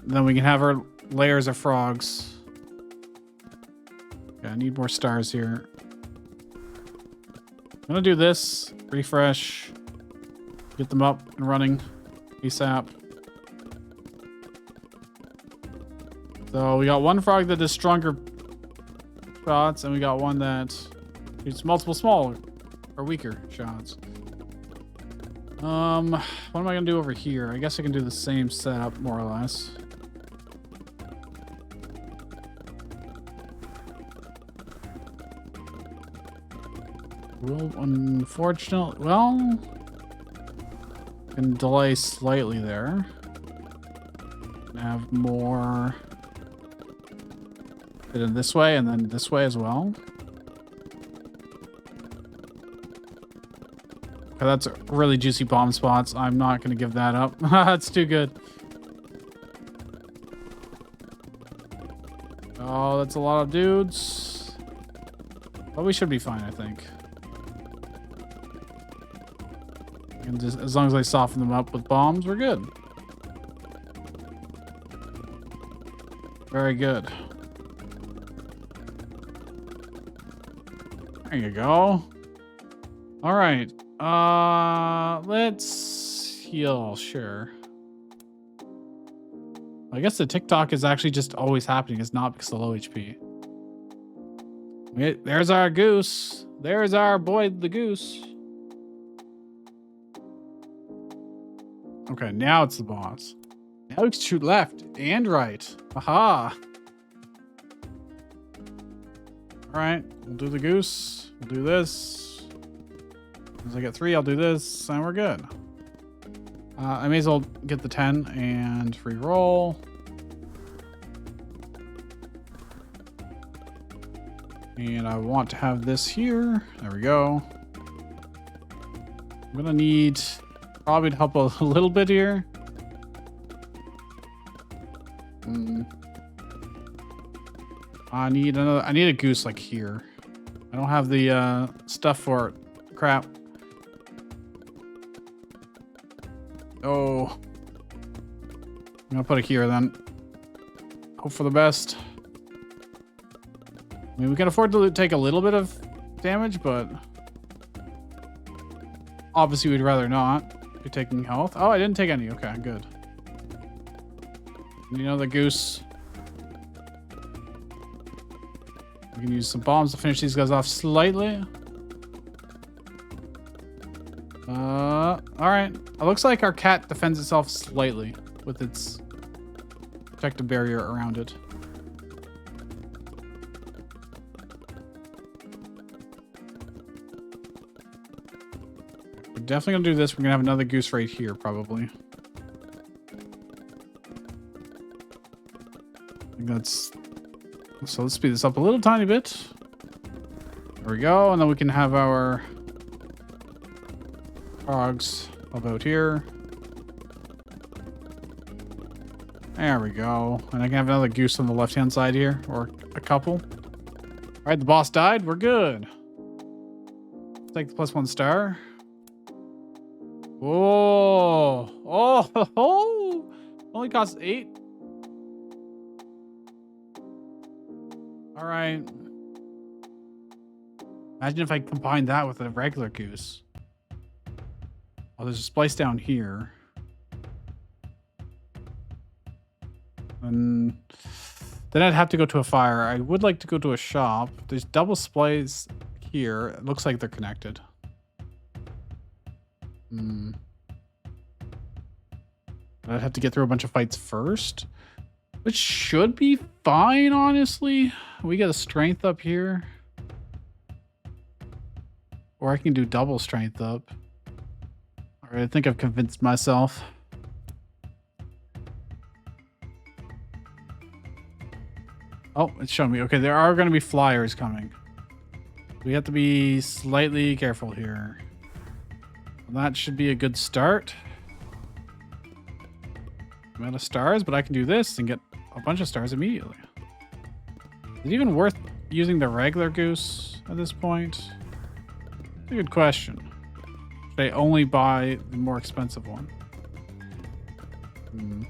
then we can have our layers of frogs. Yeah, I need more stars here. I'm gonna do this, refresh, get them up and running ASAP. So we got one frog that does stronger shots, and we got one that shoots multiple smaller or weaker shots. What am I gonna do over here? I guess I can do the same setup more or less. Well, unfortunately, well, can delay slightly there. Have more fit in this way and then this way as well. Okay, that's really juicy bomb spots. I'm not going to give that up. That's too good. Oh, that's a lot of dudes. But we should be fine, I think. And just, as long as I soften them up with bombs, we're good. Very good. There you go. All right. Let's heal. Sure. I guess the TikTok is actually just always happening. It's not because of low HP. There's our goose. There's our boy, the goose. Okay, now it's the boss. Now we can shoot left and right. Aha. All right, we'll do the goose. We'll do this. As I get 3, I'll do this, and we're good. I may as well get the 10 and re-roll. And I want to have this here. There we go. I'm gonna need probably to help a little bit here. I need a goose like here. I don't have the stuff for it. Crap. Oh. I'm gonna put it here then. Hope for the best. I mean, we can afford to take a little bit of damage, but obviously we'd rather not be taking health. Oh, I didn't take any. Okay, good. You know, the goose. We can use some bombs to finish these guys off slightly. All right. It looks like our cat defends itself slightly with its protective barrier around it. We're definitely gonna do this. We're gonna have another goose right here, probably. I think that's... So let's speed this up a little tiny bit. There we go. And then we can have our frogs about here. There we go. And I can have another goose on the left-hand side here, or a couple. All right, the boss died. We're good. Take the +1 star. Whoa. Oh, only costs 8. All right. Imagine if I combined that with a regular goose. Oh, there's a splice down here. And then I'd have to go to a fire. I would like to go to a shop. There's double splice here. It looks like they're connected. I'd have to get through a bunch of fights first, which should be fine, honestly. We get a strength up here. Or I can do double strength up. All right, I think I've convinced myself. Oh, it's showing me. Okay, there are going to be flyers coming. We have to be slightly careful here. That should be a good start. I'm out of stars, but I can do this and get a bunch of stars immediately. Is it even worth using the regular goose at this point? That's a good question. Should I only buy the more expensive one? Hmm.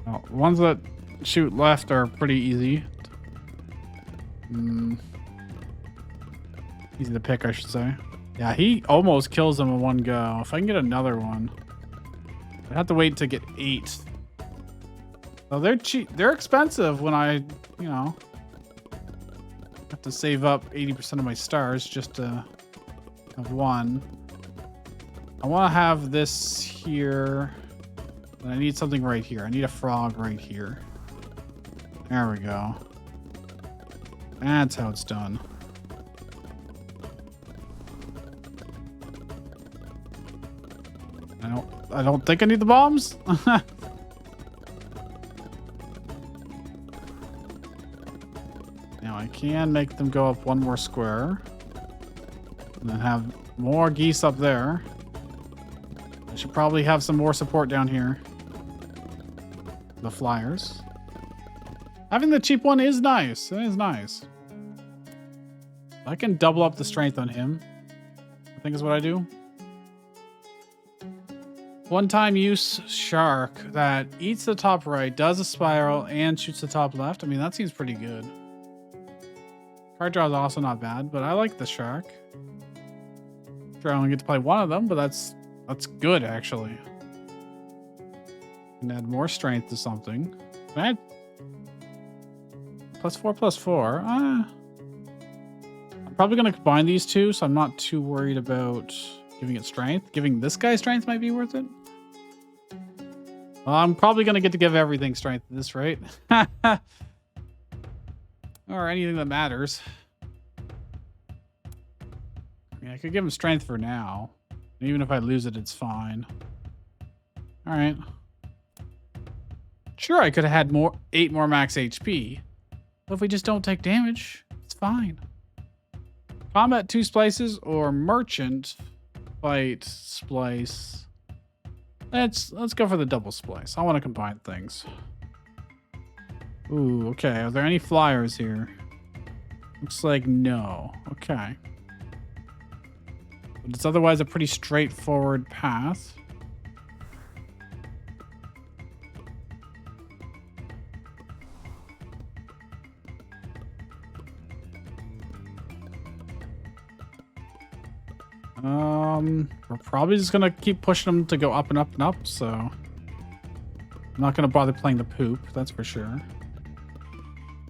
Well, ones that shoot left are pretty easy. Hmm. Easy to pick, I should say. Yeah, he almost kills them in one go. If I can get another one, I have to wait to get 8. So they're cheap. They're expensive when I, you know, have to save up 80% of my stars just to have one. I want to have this here. And I need something right here. I need a frog right here. There we go. That's how it's done. I don't think I need the bombs. Now I can make them go up one more square. And then have more geese up there. I should probably have some more support down here. The flyers. Having the cheap one is nice. It is nice. I can double up the strength on him. I think is what I do. One-time use shark that eats the top right, does a spiral, and shoots the top left. I mean, that seems pretty good. Card draw is also not bad, but I like the shark. Sure, I only get to play one of them, but that's good actually. And add more strength to something. Add +4/+4. I'm probably gonna combine these two, so I'm not too worried about giving it strength. Giving this guy strength might be worth it. Well, I'm probably going to get to give everything strength at this rate. Or anything that matters. I mean, I could give him strength for now. Even if I lose it, it's fine. Alright. Sure, I could have had 8 more max HP. But if we just don't take damage, it's fine. Combat 2 splices or merchant fight splice. Let's go for the double splice. I want to combine things. Ooh, okay. Are there any flyers here? Looks like no. Okay. But it's otherwise a pretty straightforward path. We're probably just gonna keep pushing them to go up and up and up, so I'm not gonna bother playing the poop, that's for sure.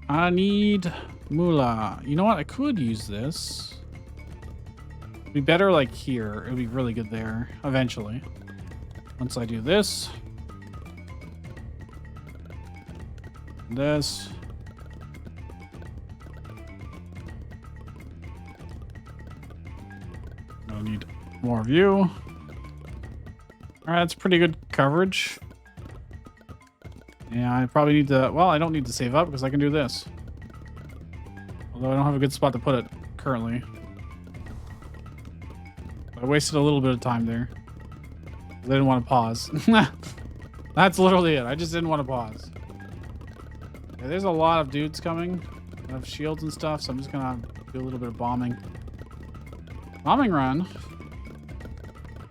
I need moolah. You know what? I could use this. It'd be better like here. It would be really good there eventually. Once I do this. This. I need more of you. All right, that's pretty good coverage. Yeah, I probably need to... Well, I don't need to save up because I can do this. Although I don't have a good spot to put it currently. I wasted a little bit of time there. I didn't want to pause. That's literally it. I just didn't want to pause. Okay, there's a lot of dudes coming. I have shields and stuff, so I'm just going to do a little bit of bombing. Bombing run.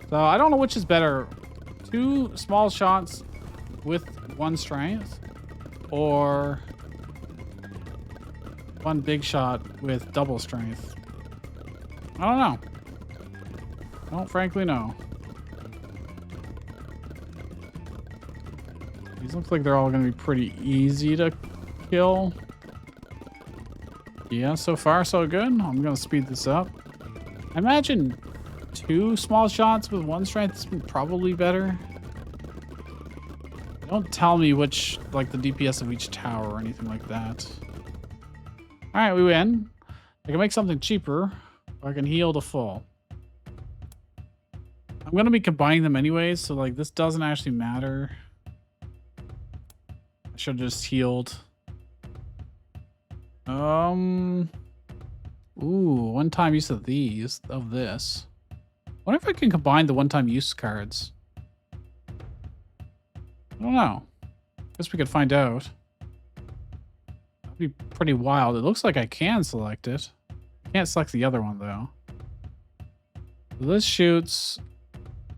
So I don't know which is better. 2 small shots with 1 strength, or 1 big shot with double strength. I don't know. I don't frankly know. These look like they're all going to be pretty easy to kill. Yeah, so far so good. I'm going to speed this up. I imagine 2 small shots with 1 strength is probably better. Don't tell me which, like, the DPS of each tower or anything like that. Alright, we win. I can make something cheaper, or I can heal to full. I'm going to be combining them anyways, so, like, this doesn't actually matter. I should have just healed. Ooh, one-time use of this. I wonder if I can combine the one-time use cards. I don't know. Guess we could find out. That'd be pretty wild. It looks like I can select it. I can't select the other one, though. So this shoots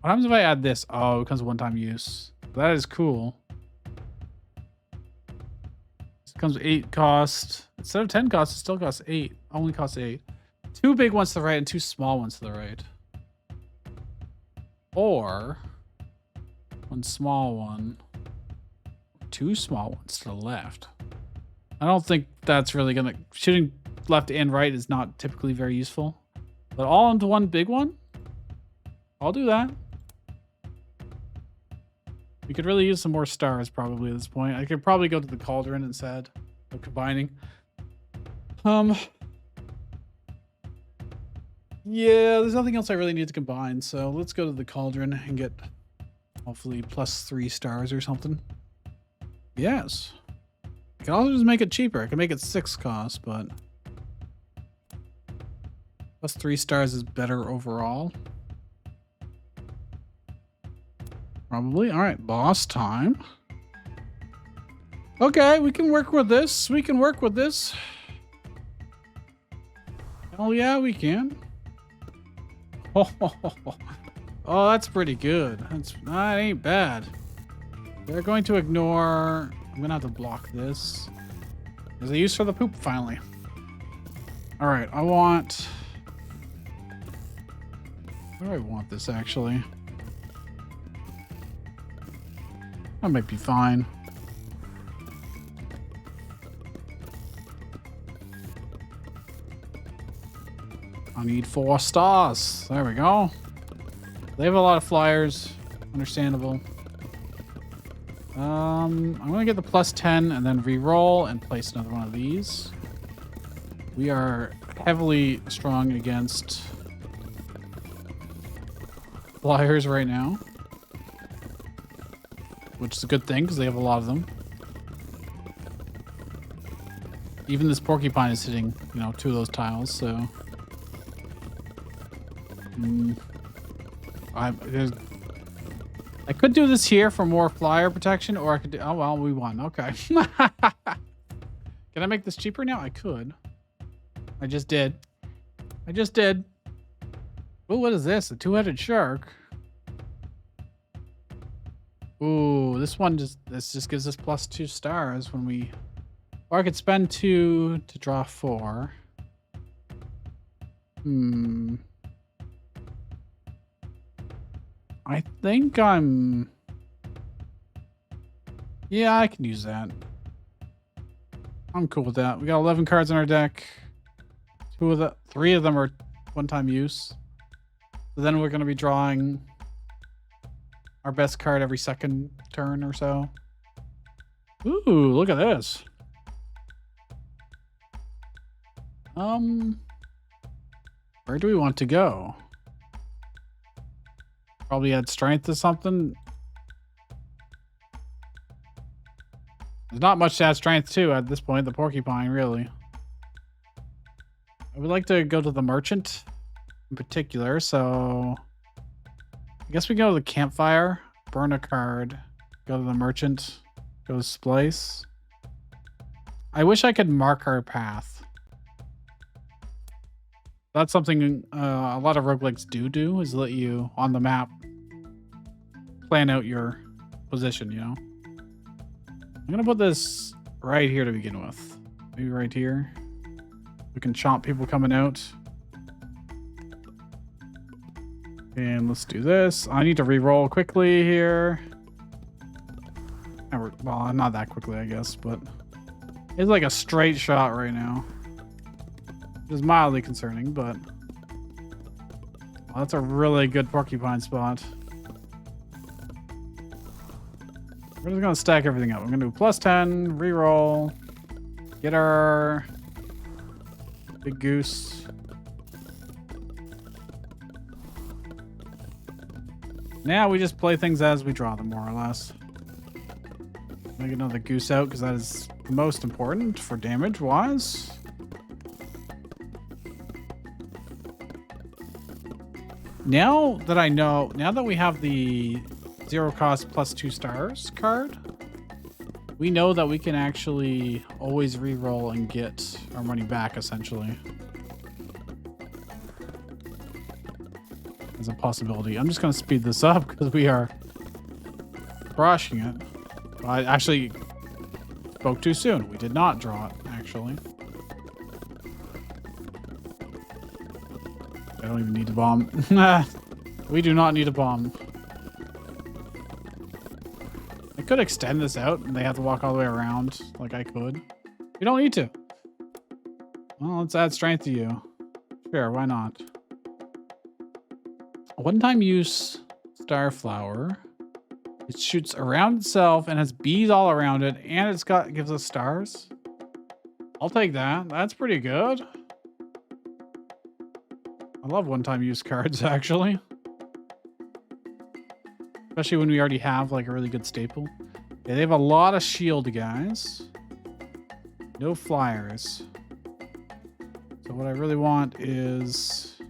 What happens if I add this? Oh, it becomes one-time use. That is cool. This becomes 8 cost. Instead of 10 cost, it still costs 8. Only costs 8. 2 big ones to the right and 2 small ones to the right. Or 1 small one. 2 small ones to the left. I don't think that's really gonna... Shooting left and right is not typically very useful. But all into 1 big one? I'll do that. We could really use some more stars probably at this point. I could probably go to the cauldron instead of combining. Yeah, there's nothing else I really need to combine, so let's go to the cauldron and get hopefully +3 stars or something. Yes. I can also just make it cheaper. I can make it 6 cost, but +3 stars is better overall. Probably. All right, boss time. Okay, we can work with this. We can work with this. Oh yeah, we can. Oh, that's pretty good. That ain't bad. They're going to ignore... I'm gonna have to block this. There's a use for the poop finally. All right, I want... Where do I want this actually? That might be fine. I need 4 stars. There we go. They have a lot of flyers. Understandable. I'm gonna get the +10 and then re-roll and place another one of these. We are heavily strong against flyers right now, which is a good thing because they have a lot of them. Even this porcupine is hitting, 2 of those tiles, so I could do this here for more flyer protection, or I could do... Oh, well, we won. Okay. Can I make this cheaper now? I could. I just did. Oh, what is this? A 2-headed shark. Ooh, this just gives us +2 stars when we... Or I could spend 2 to draw 4. I think I'm... Yeah, I can use that. I'm cool with that. We got 11 cards in our deck. 3 of them are one-time use. So then we're going to be drawing our best card every second turn or so. Ooh, look at this. Where do we want to go? Probably add strength to something. There's not much to add strength to at this point. The porcupine, really. I would like to go to the merchant in particular, so I guess we go to the campfire, burn a card, go to the merchant, go to splice. I wish I could mark our path. That's something a lot of roguelikes do, is let you, on the map, plan out your position, I'm going to put this right here to begin with. Maybe right here. We can chomp people coming out. And let's do this. I need to re-roll quickly here. Well, not that quickly, I guess, but it's like a straight shot right now. Which is mildly concerning, but well, that's a really good porcupine spot. We're just gonna stack everything up. I'm gonna do +10, re-roll, get our big goose. Now we just play things as we draw them, more or less. Make another goose out because that is most important for damage wise. Now that we have the 0 cost +2 stars card, we know that we can actually always re-roll and get our money back, essentially. As a possibility. I'm just going to speed this up because we are crushing it. I actually spoke too soon. We did not draw it, actually. I don't even need to bomb. We do not need a bomb. I could extend this out and they have to walk all the way around like I could. We don't need to. Well, let's add strength to you. Sure, why not? One-time use starflower. It shoots around itself and has bees all around it, and gives us stars. I'll take that. That's pretty good. I love one-time use cards, actually. Especially when we already have like a really good staple. Yeah, they have a lot of shield guys. No flyers. So what I really want is...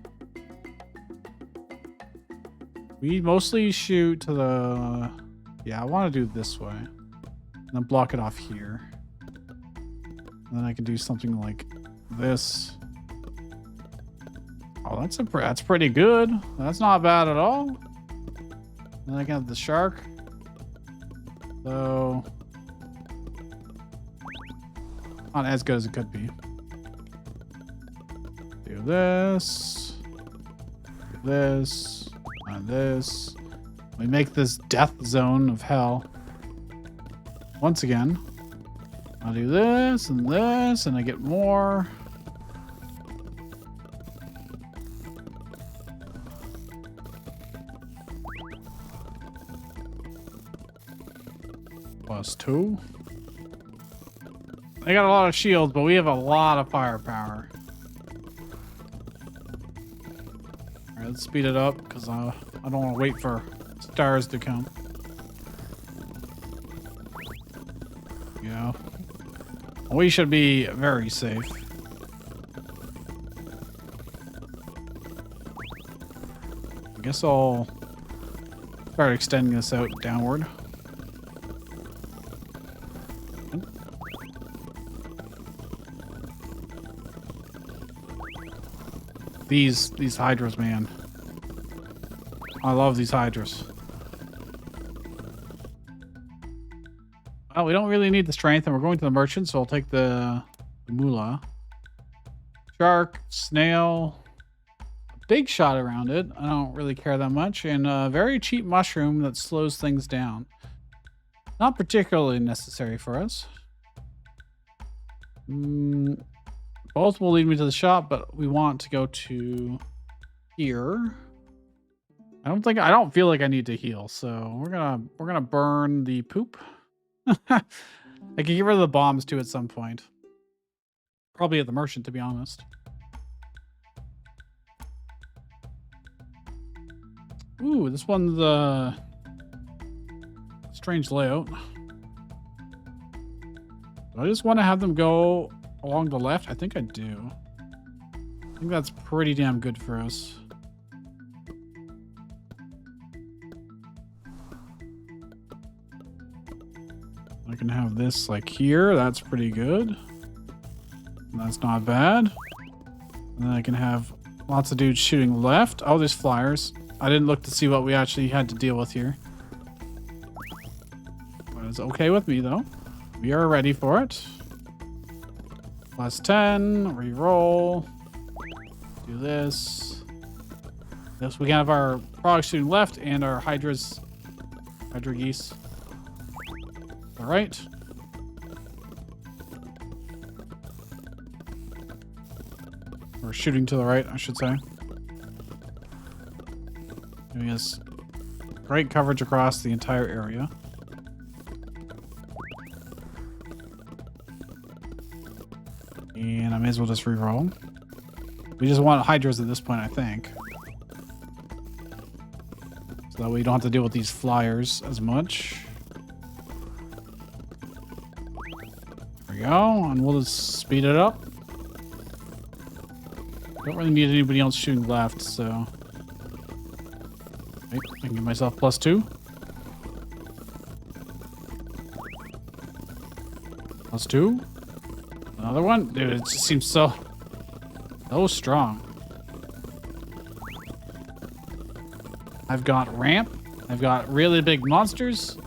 we mostly shoot to the... yeah, I want to do it this way. And then block it off here. And then I can do something like this. Oh, that's pretty good. That's not bad at all. And then I can have the shark. So... not as good as it could be. Do this. Do this. And this. We make this death zone of hell. Once again. I'll do this, and I get more. +2. They got a lot of shields, but we have a lot of firepower. Alright, let's speed it up, because I don't want to wait for stars to come. Yeah. We should be very safe. I guess I'll start extending this out downward. These hydras, man. I love these hydras. Well, we don't really need the strength, and we're going to the merchant, so I'll take the moolah. Shark, snail, big shot around it. I don't really care that much, and a very cheap mushroom that slows things down. Not particularly necessary for us. Both will lead me to the shop, but we want to go to here. I don't feel like I need to heal, so we're gonna burn the poop. I can get rid of the bombs too at some point. Probably at the merchant, to be honest. Ooh, this one's a strange layout. Do I just want to have them go along the left? I think I do. I think that's pretty damn good for us. I can have this like here. That's pretty good. That's not bad. And then I can have lots of dudes shooting left. Oh, there's flyers. I didn't look to see what we actually had to deal with here. But it's okay with me though. We are ready for it. +10, re-roll. Do this. This, we can have our frogs shooting left and our hydra geese. All right. Or shooting to the right, I should say. Giving us great coverage across the entire area. And I may as well just re-roll. We just want hydras at this point, I think. So that way we don't have to deal with these flyers as much. There we go, and we'll just speed it up. Don't really need anybody else shooting left, so... okay, I can give myself +2. +2. Another one? Dude, it just seems so strong. I've got ramp. I've got really big monsters.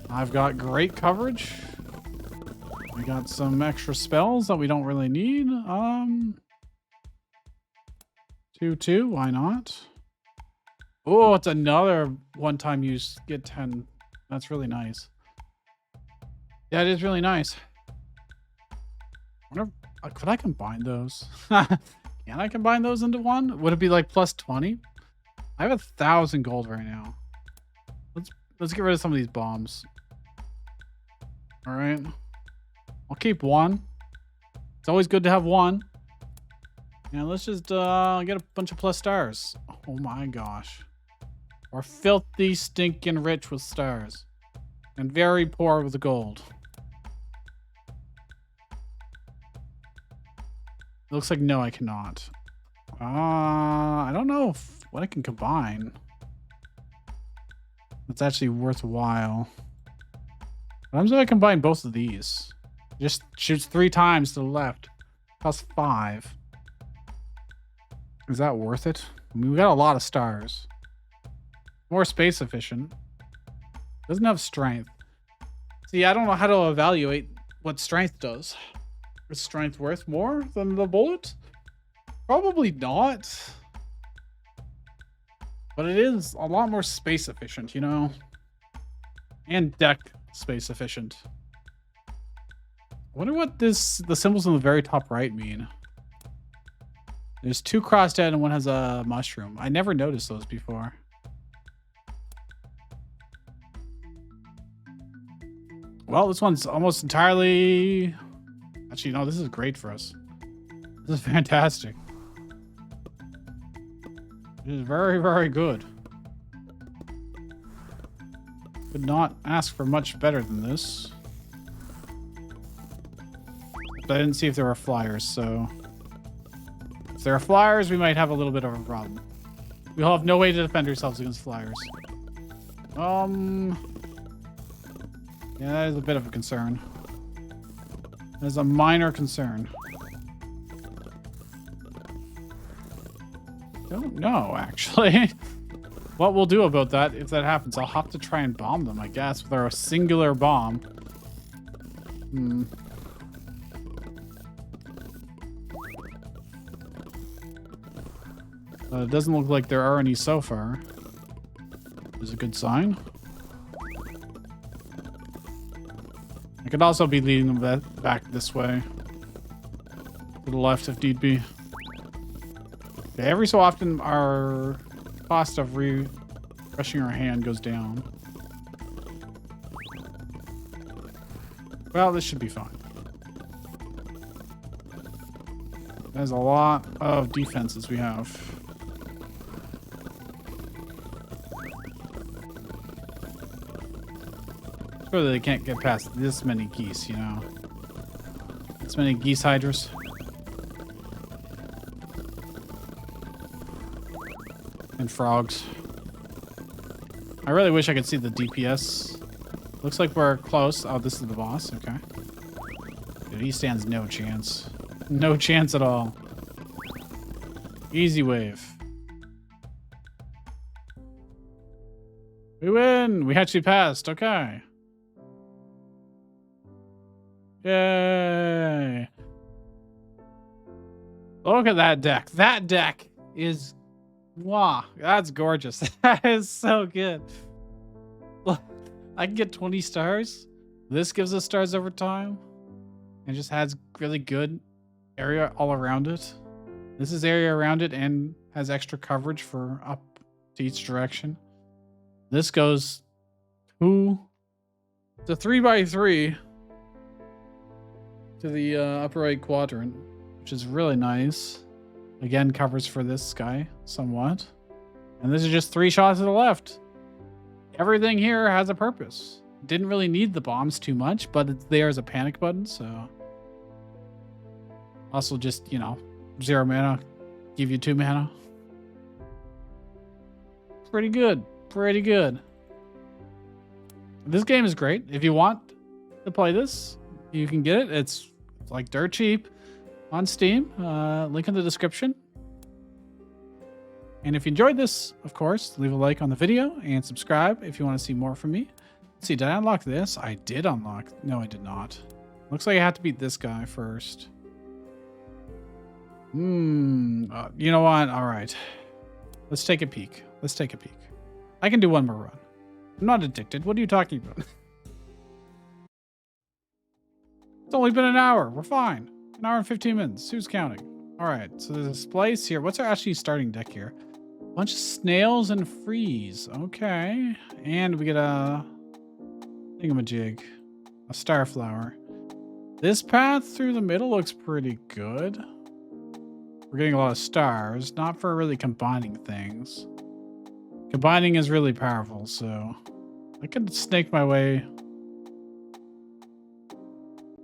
I've got great coverage. We got some extra spells that we don't really need. 2/2, why not? Oh, it's another one-time use. Get 10. That's really nice. Yeah, it is really nice. Wonder, could I combine those? Can I combine those into one? Would it be like plus 20? I have 1,000 gold right now. Let's get rid of some of these bombs. All right. I'll keep one. It's always good to have one. And let's just get a bunch of plus stars. Oh my gosh. We're filthy, stinking rich with stars. And very poor with the gold. It looks like no, I cannot. I don't know what I can combine. That's actually worthwhile. What happens if I combine both of these? Just shoots 3 times to the left. Plus 5. Is that worth it? I mean, we got a lot of stars. More space efficient. Doesn't have strength. See, I don't know how to evaluate what strength does. Is strength worth more than the bullet? Probably not. But it is a lot more space efficient, you know? And deck space efficient. I wonder what the symbols on the very top right mean. There's 2 crossed out and one has a mushroom. I never noticed those before. Well, this one's almost entirely... Actually, no, this is great for us. This is fantastic. It is very, very good. Could not ask for much better than this. But I didn't see if there were flyers, so... If there are flyers, we might have a little bit of a problem. We'll have no way to defend ourselves against flyers. Yeah, that is a bit of a concern. That is a minor concern. Don't know, actually. What we'll do about that, if that happens, I'll have to try and bomb them, I guess, with our singular bomb. It doesn't look like there are any so far. Is a good sign. I could also be leading them back this way. To the left if need be. Okay, every so often our cost of refreshing our hand goes down. Well, this should be fine. There's a lot of defenses we have. Surely they can't get past this many geese, you know. This many geese hydras. And frogs. I really wish I could see the DPS. Looks like we're close. Oh, this is the boss. Okay. Dude, he stands no chance. No chance at all. Easy wave. We win! We actually passed. Okay. Yay! Look at that deck. That deck is... Wow, that's gorgeous. That is so good. Look, I can get 20 stars. This gives us stars over time. And just has really good area all around it. This is area around it and has extra coverage for up to each direction. This goes to 3x3 to the upper right quadrant, which is really nice. Again, covers for this guy somewhat. And this is just 3 shots to the left. Everything here has a purpose. Didn't really need the bombs too much, but it's there as a panic button, so... Also just, you know, 0 mana, give you 2 mana. Pretty good. Pretty good. This game is great. If you want to play this, you can get it. It's like dirt cheap on Steam. Link in the description. And if you enjoyed this, of course, leave a like on the video and subscribe if you want to see more from me. Let's see, did I unlock this? I did unlock. No, I did not. Looks like I have to beat this guy first. You know what? All right. Let's take a peek. Let's take a peek. I can do one more run. I'm not addicted. What are you talking about? It's only been an hour. We're fine. An hour and 15 minutes. Who's counting? All right. So there's a place here. What's our actually starting deck here? A bunch of snails and freeze. Okay. And we get a thingamajig. A starflower. This path through the middle looks pretty good. We're getting a lot of stars. Not for really combining things. Combining is really powerful, so I could snake my way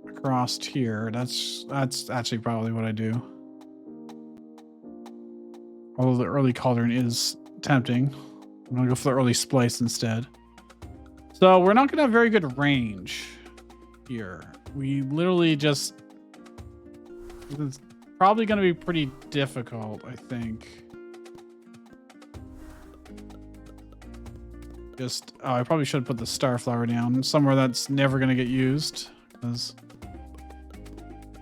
across here. That's actually probably what I do. Although the early cauldron is tempting. I'm gonna go for the early splice instead. So we're not gonna have very good range here. We literally just... It's probably gonna be pretty difficult, I think. I probably should put the starflower down somewhere that's never going to get used, because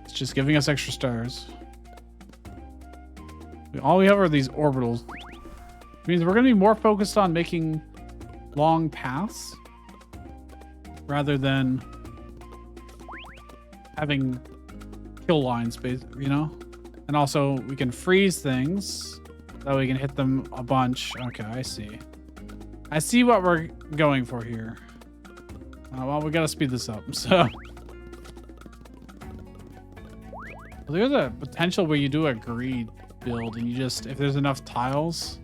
it's just giving us extra stars. All we have are these orbitals. It means we're going to be more focused on making long paths rather than having kill lines, you know? And also we can freeze things so we can hit them a bunch. Okay, I see. I see what we're going for here. Well, we gotta speed this up. So there's a potential where you do a greed build and you just, if there's enough tiles,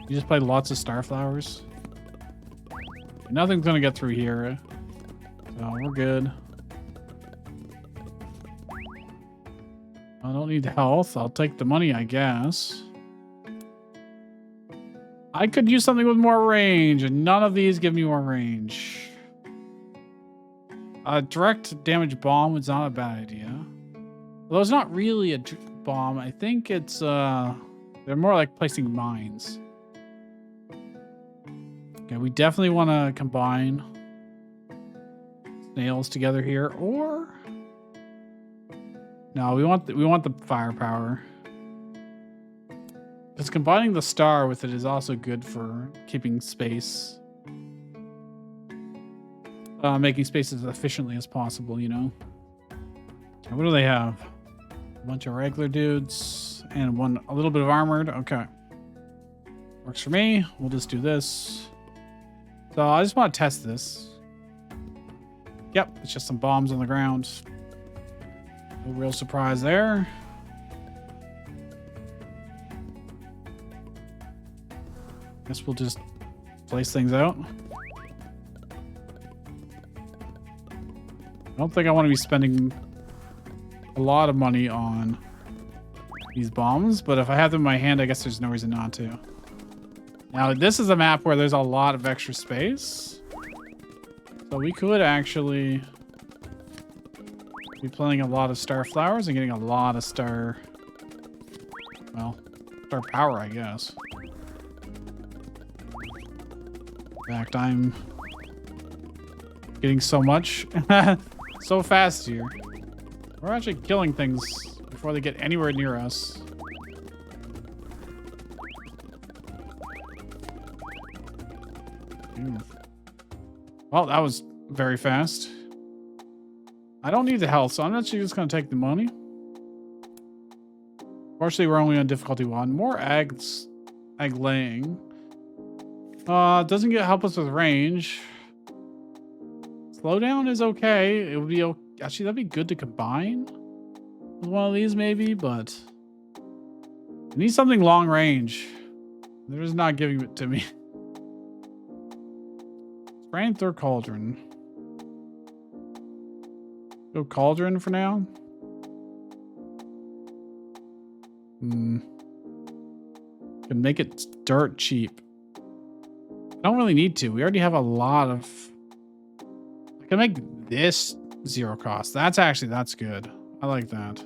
you just play lots of starflowers. Nothing's gonna get through here, so we're good. I don't need health. I'll take the money, I guess. I could use something with more range, and none of these give me more range. A direct damage bomb was not a bad idea. Although it's not really a bomb. I think it's, they're more like placing mines. Okay, we definitely want to combine snails together here, or... No, we want the firepower. Because combining the star with it is also good for keeping space. Making space as efficiently as possible, you know? Okay, what do they have? A bunch of regular dudes and a little bit of armored. Okay. Works for me. We'll just do this. So I just want to test this. Yep, it's just some bombs on the ground. No real surprise there. Guess we'll just place things out. I don't think I want to be spending a lot of money on these bombs, but if I have them in my hand, I guess there's no reason not to. Now, this is a map where there's a lot of extra space. So we could actually be playing a lot of star flowers and getting a lot of star power, I guess. In fact, I'm getting so much so fast here. We're actually killing things before they get anywhere near us. Well, that was very fast. I don't need the health, so I'm actually just going to take the money. Fortunately, we're only on difficulty 1. More eggs, egg laying. Doesn't help us with range. Slowdown is okay. It would be actually, that'd be good to combine with one of these maybe, but I need something long range. They're just not giving it to me. Strength or cauldron? Go cauldron for now. Can make it dirt cheap. I don't really need to. We already have a lot of... I can make this 0 cost. That's good. I like that.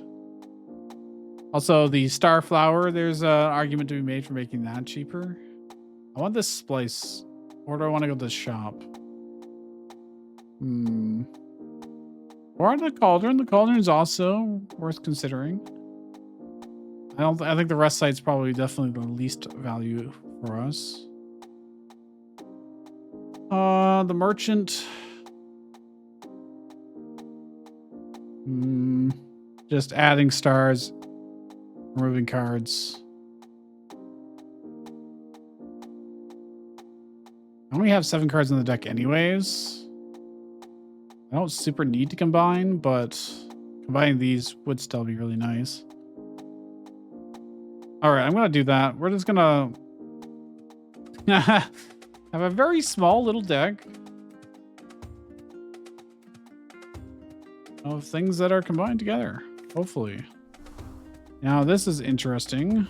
Also, the star flower, there's an argument to be made for making that cheaper. I want this place. Or do I want to go to the shop? Or the cauldron. The cauldron is also worth considering. I think the rest site's probably definitely the least value for us. The merchant. Just adding stars, removing cards. I only have 7 cards in the deck anyways. I don't super need to combine, but combining these would still be really nice. All right, I'm going to do that. We're just going to have a very small little deck of things that are combined together, hopefully. Now, this is interesting.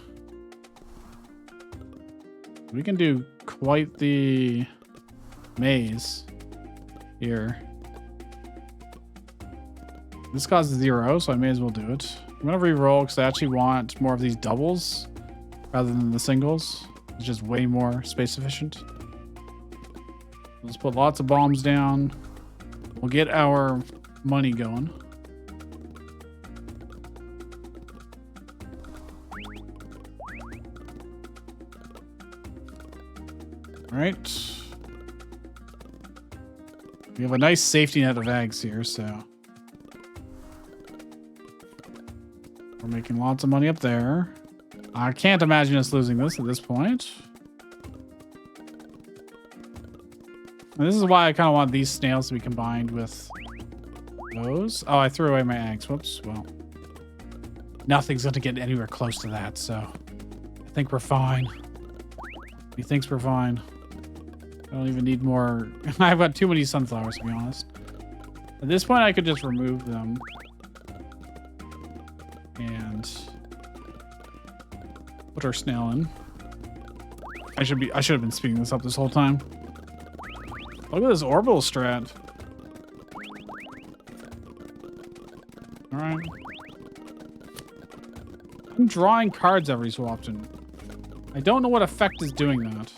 We can do quite the maze here. This costs 0, so I may as well do it. I'm going to re-roll because I actually want more of these doubles rather than the singles. It's just way more space efficient. Let's put lots of bombs down. We'll get our money going. All right. We have a nice safety net of eggs here, so we're making lots of money up there. I can't imagine us losing this at this point. And this is why I kind of want these snails to be combined with those. Oh, I threw away my eggs. Whoops. Well, nothing's going to get anywhere close to that, so I think we're fine. He thinks we're fine. I don't even need more. I've got too many sunflowers, to be honest. At this point, I could just remove them. And put our snail in. I should have been speeding this up this whole time. Look at this orbital strat. All right. I'm drawing cards every so often. I don't know what effect is doing that.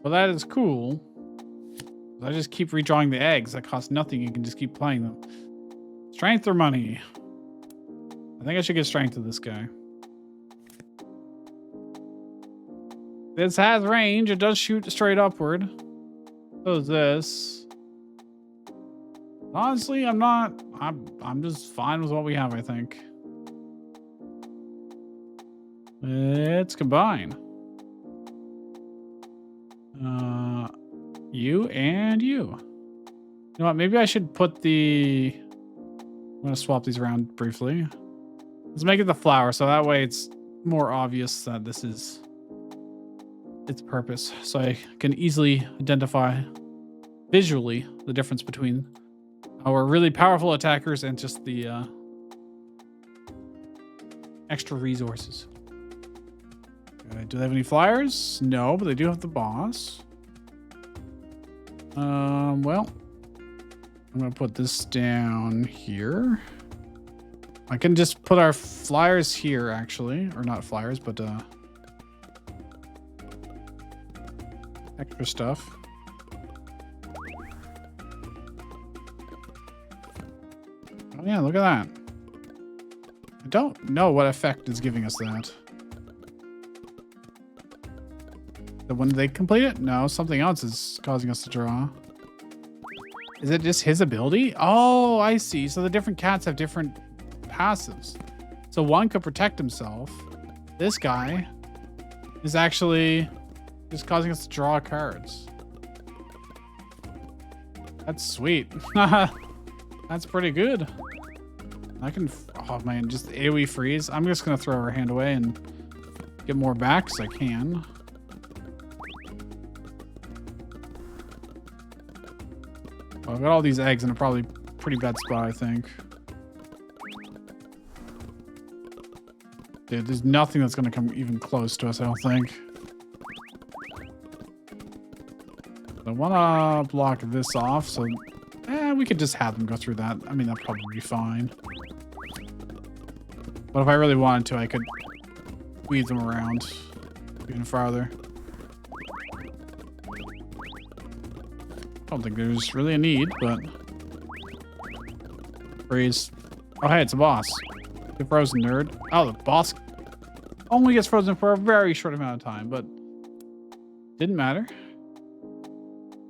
Well, that is cool. I just keep redrawing the eggs. That cost nothing. You can just keep playing them. Strength or money? I think I should give strength to this guy. This has range. It does shoot straight upward. So is this. Honestly, I'm just fine with what we have, I think. Let's combine. You and you. You know what? Maybe I should put the... I'm going to swap these around briefly. Let's make it the flower, so that way it's more obvious that this is its purpose. So I can easily identify visually the difference between our really powerful attackers and just the extra resources. Do they have any flyers? No, but they do have the boss. Well, I'm going to put this down here. I can just put our flyers here, actually. Or not flyers, but extra stuff. Oh yeah, look at that. I don't know what effect is giving us that. When they complete it? No, something else is causing us to draw. Is it just his ability? Oh, I see. So the different cats have different passives. So one could protect himself. This guy is actually just causing us to draw cards. That's sweet. That's pretty good. I can... Oh, man. Just AoE freeze. I'm just going to throw our hand away and get more back because I can. Well, I've got all these eggs in a probably pretty bad spot, I think. Dude, there's nothing that's going to come even close to us, I don't think. I want to block this off, so we could just have them go through that. I mean, that'll probably be fine. But if I really wanted to, I could weave them around even farther. I don't think there's really a need, but... Freeze. Oh, hey, it's a boss. Get frozen, nerd. Oh, the boss only gets frozen for a very short amount of time, but... Didn't matter.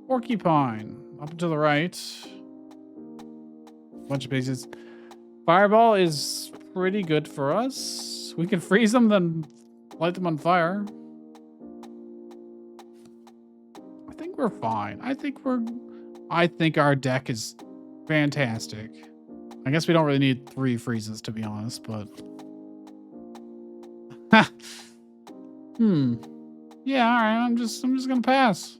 Porcupine. Up and to the right. Bunch of bases. Fireball is pretty good for us. We can freeze them, then light them on fire. I think we're fine. I think our deck is fantastic. I guess we don't really need 3 freezes, to be honest, but... Yeah, alright, I'm just gonna pass.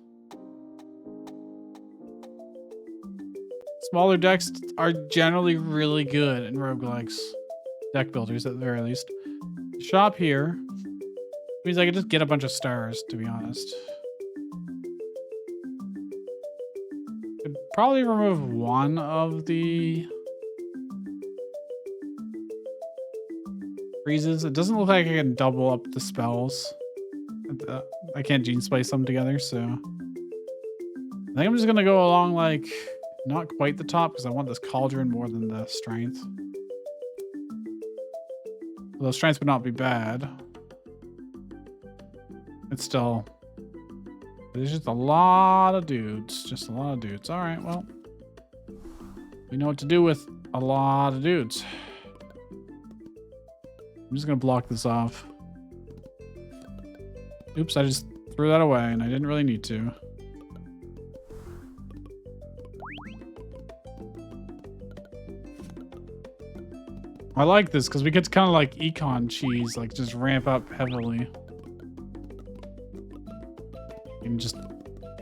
Smaller decks are generally really good in roguelikes. Deck builders, at the very least. Shop here means I could just get a bunch of stars, to be honest. Could probably remove one of the freezes. It doesn't look like I can double up the spells. I can't gene splice them together, so I think I'm just gonna go along like not quite the top because I want this cauldron more than the strength. Although strength would not be bad. It's still... There's just a lot of dudes. Just a lot of dudes. Alright, well. We know what to do with a lot of dudes. I'm just gonna block this off. Oops, I just threw that away and I didn't really need to. I like this because we get to kind of like econ cheese, like just ramp up heavily. You can just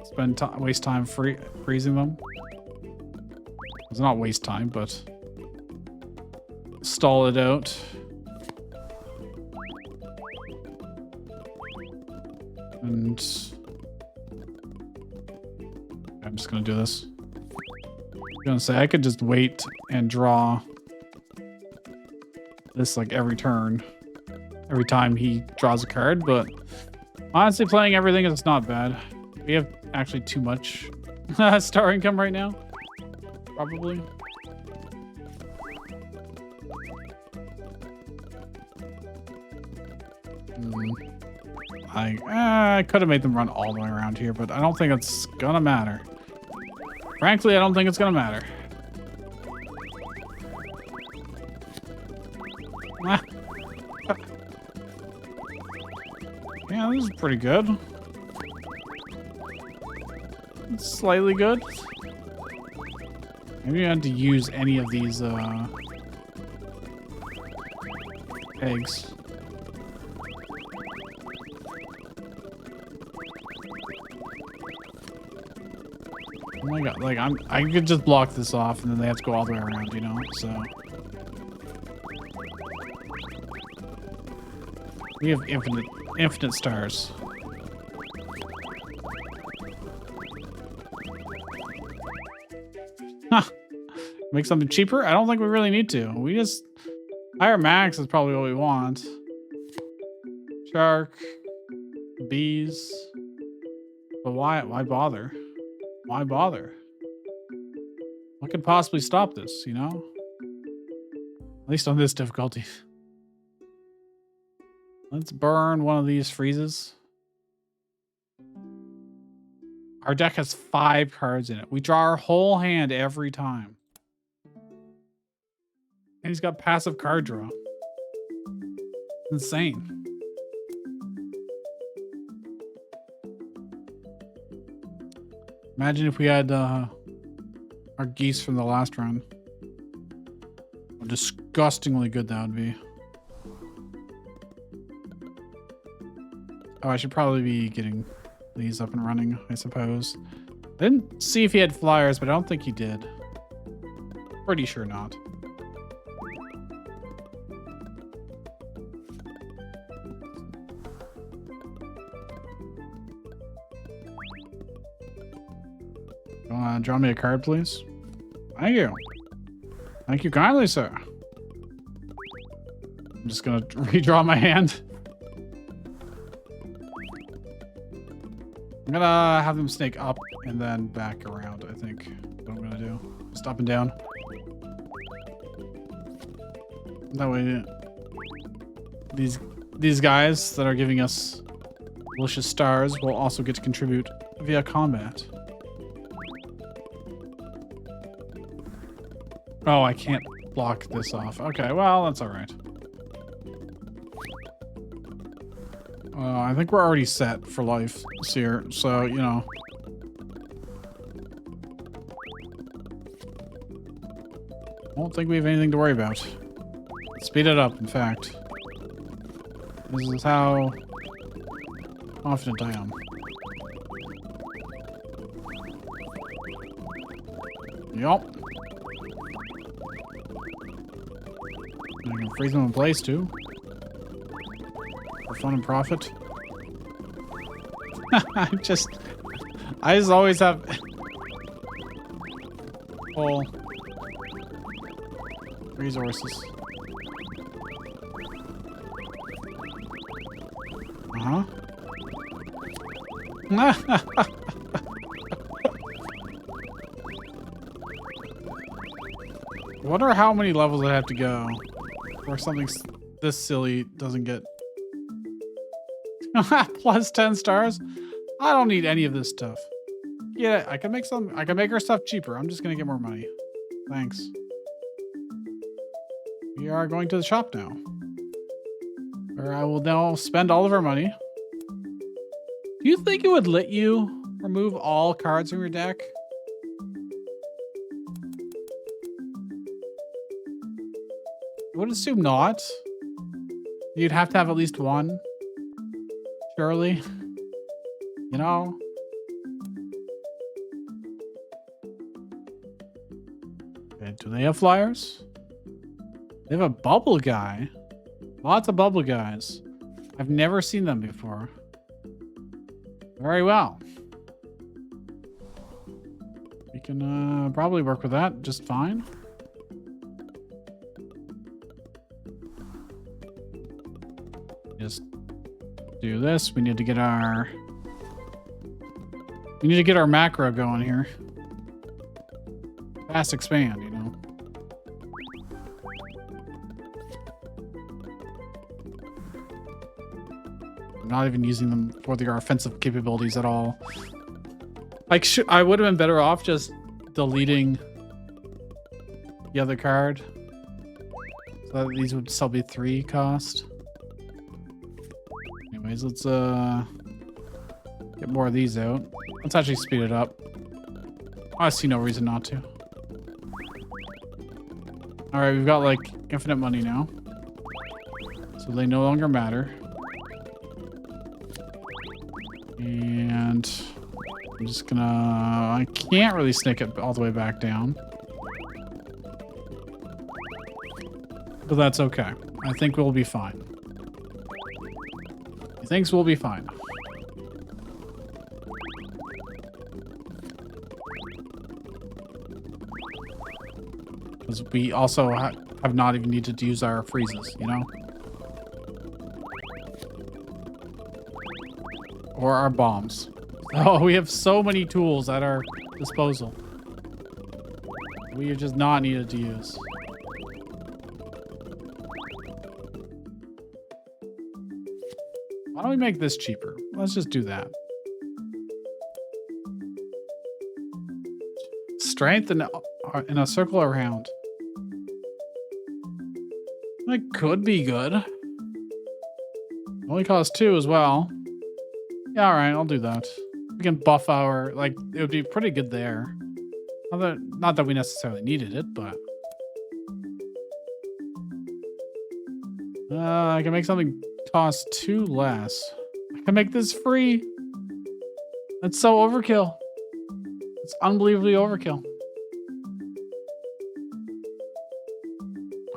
spend waste time freezing them. It's not waste time, but stall it out. And I'm just gonna do this. I'm gonna say I could just wait and draw this like every turn, every time he draws a card, but honestly playing everything is not bad. We have actually too much star income right now, probably. I could have made them run all the way around here, but I don't think it's gonna matter. Frankly, I don't think it's gonna matter. Yeah, this is pretty good. It's slightly good. Maybe I had to use any of these eggs. Oh my god, like I could just block this off and then they have to go all the way around, you know, so. We have infinite stars. Huh. Make something cheaper? I don't think we really need to. We just... Higher max is probably what we want. Shark. Bees. But why bother? Why bother? What could possibly stop this, you know? At least on this difficulty. Let's burn one of these freezes. Our deck has 5 cards in it. We draw our whole hand every time. And he's got passive card draw. Insane. Imagine if we had our geese from the last run. How disgustingly good that would be. Oh, I should probably be getting these up and running, I suppose. I didn't see if he had flyers, but I don't think he did. Pretty sure not. Draw me a card, please. Thank you. Thank you kindly, sir. I'm just gonna redraw my hand. I'm gonna have them snake up and then back around, I think. What I'm gonna do. Just up and down. That way, these guys that are giving us delicious stars will also get to contribute via combat. Oh, I can't block this off. Okay, well, that's all right. I think we're already set for life, Seer, so, you know. I don't think we have anything to worry about. Speed it up, in fact. This is how confident I am. Yup. I can freeze them in place, too. For fun and profit. I just always have full resources. Uh-huh. I wonder how many levels I have to go before something this silly doesn't get plus 10 stars. I don't need any of this stuff. Yeah, I can make our stuff cheaper. I'm just gonna get more money. Thanks. We are going to the shop now, where I will now spend all of our money. Do you think it would let you remove all cards from your deck? I would assume not. You'd have to have at least one. Surely. You know? Okay, do they have flyers? They have a bubble guy. Lots of bubble guys. I've never seen them before. Very well. We can probably work with that just fine. Just do this. We need to get our macro going here. Fast expand, you know. I'm not even using them for their offensive capabilities at all. Like, I would have been better off just deleting the other card. So that these would still be 3 cost. Anyways, let's get more of these out. Let's actually speed it up. I see no reason not to. Alright, we've got like infinite money now. So they no longer matter. And I'm just gonna... I can't really snake it all the way back down. But that's okay. I think we'll be fine. He thinks we'll be fine. Because we also have not even needed to use our freezes, you know? Or our bombs. Oh, we have so many tools at our disposal. We have just not needed to use. Why don't we make this cheaper? Let's just do that. Strength in a circle around. That could be good. Only costs 2 as well. Yeah, alright, I'll do that. We can buff our, like, it would be pretty good there. Not that we necessarily needed it, but... I can make something cost 2 less. I can make this free. That's so overkill. It's unbelievably overkill.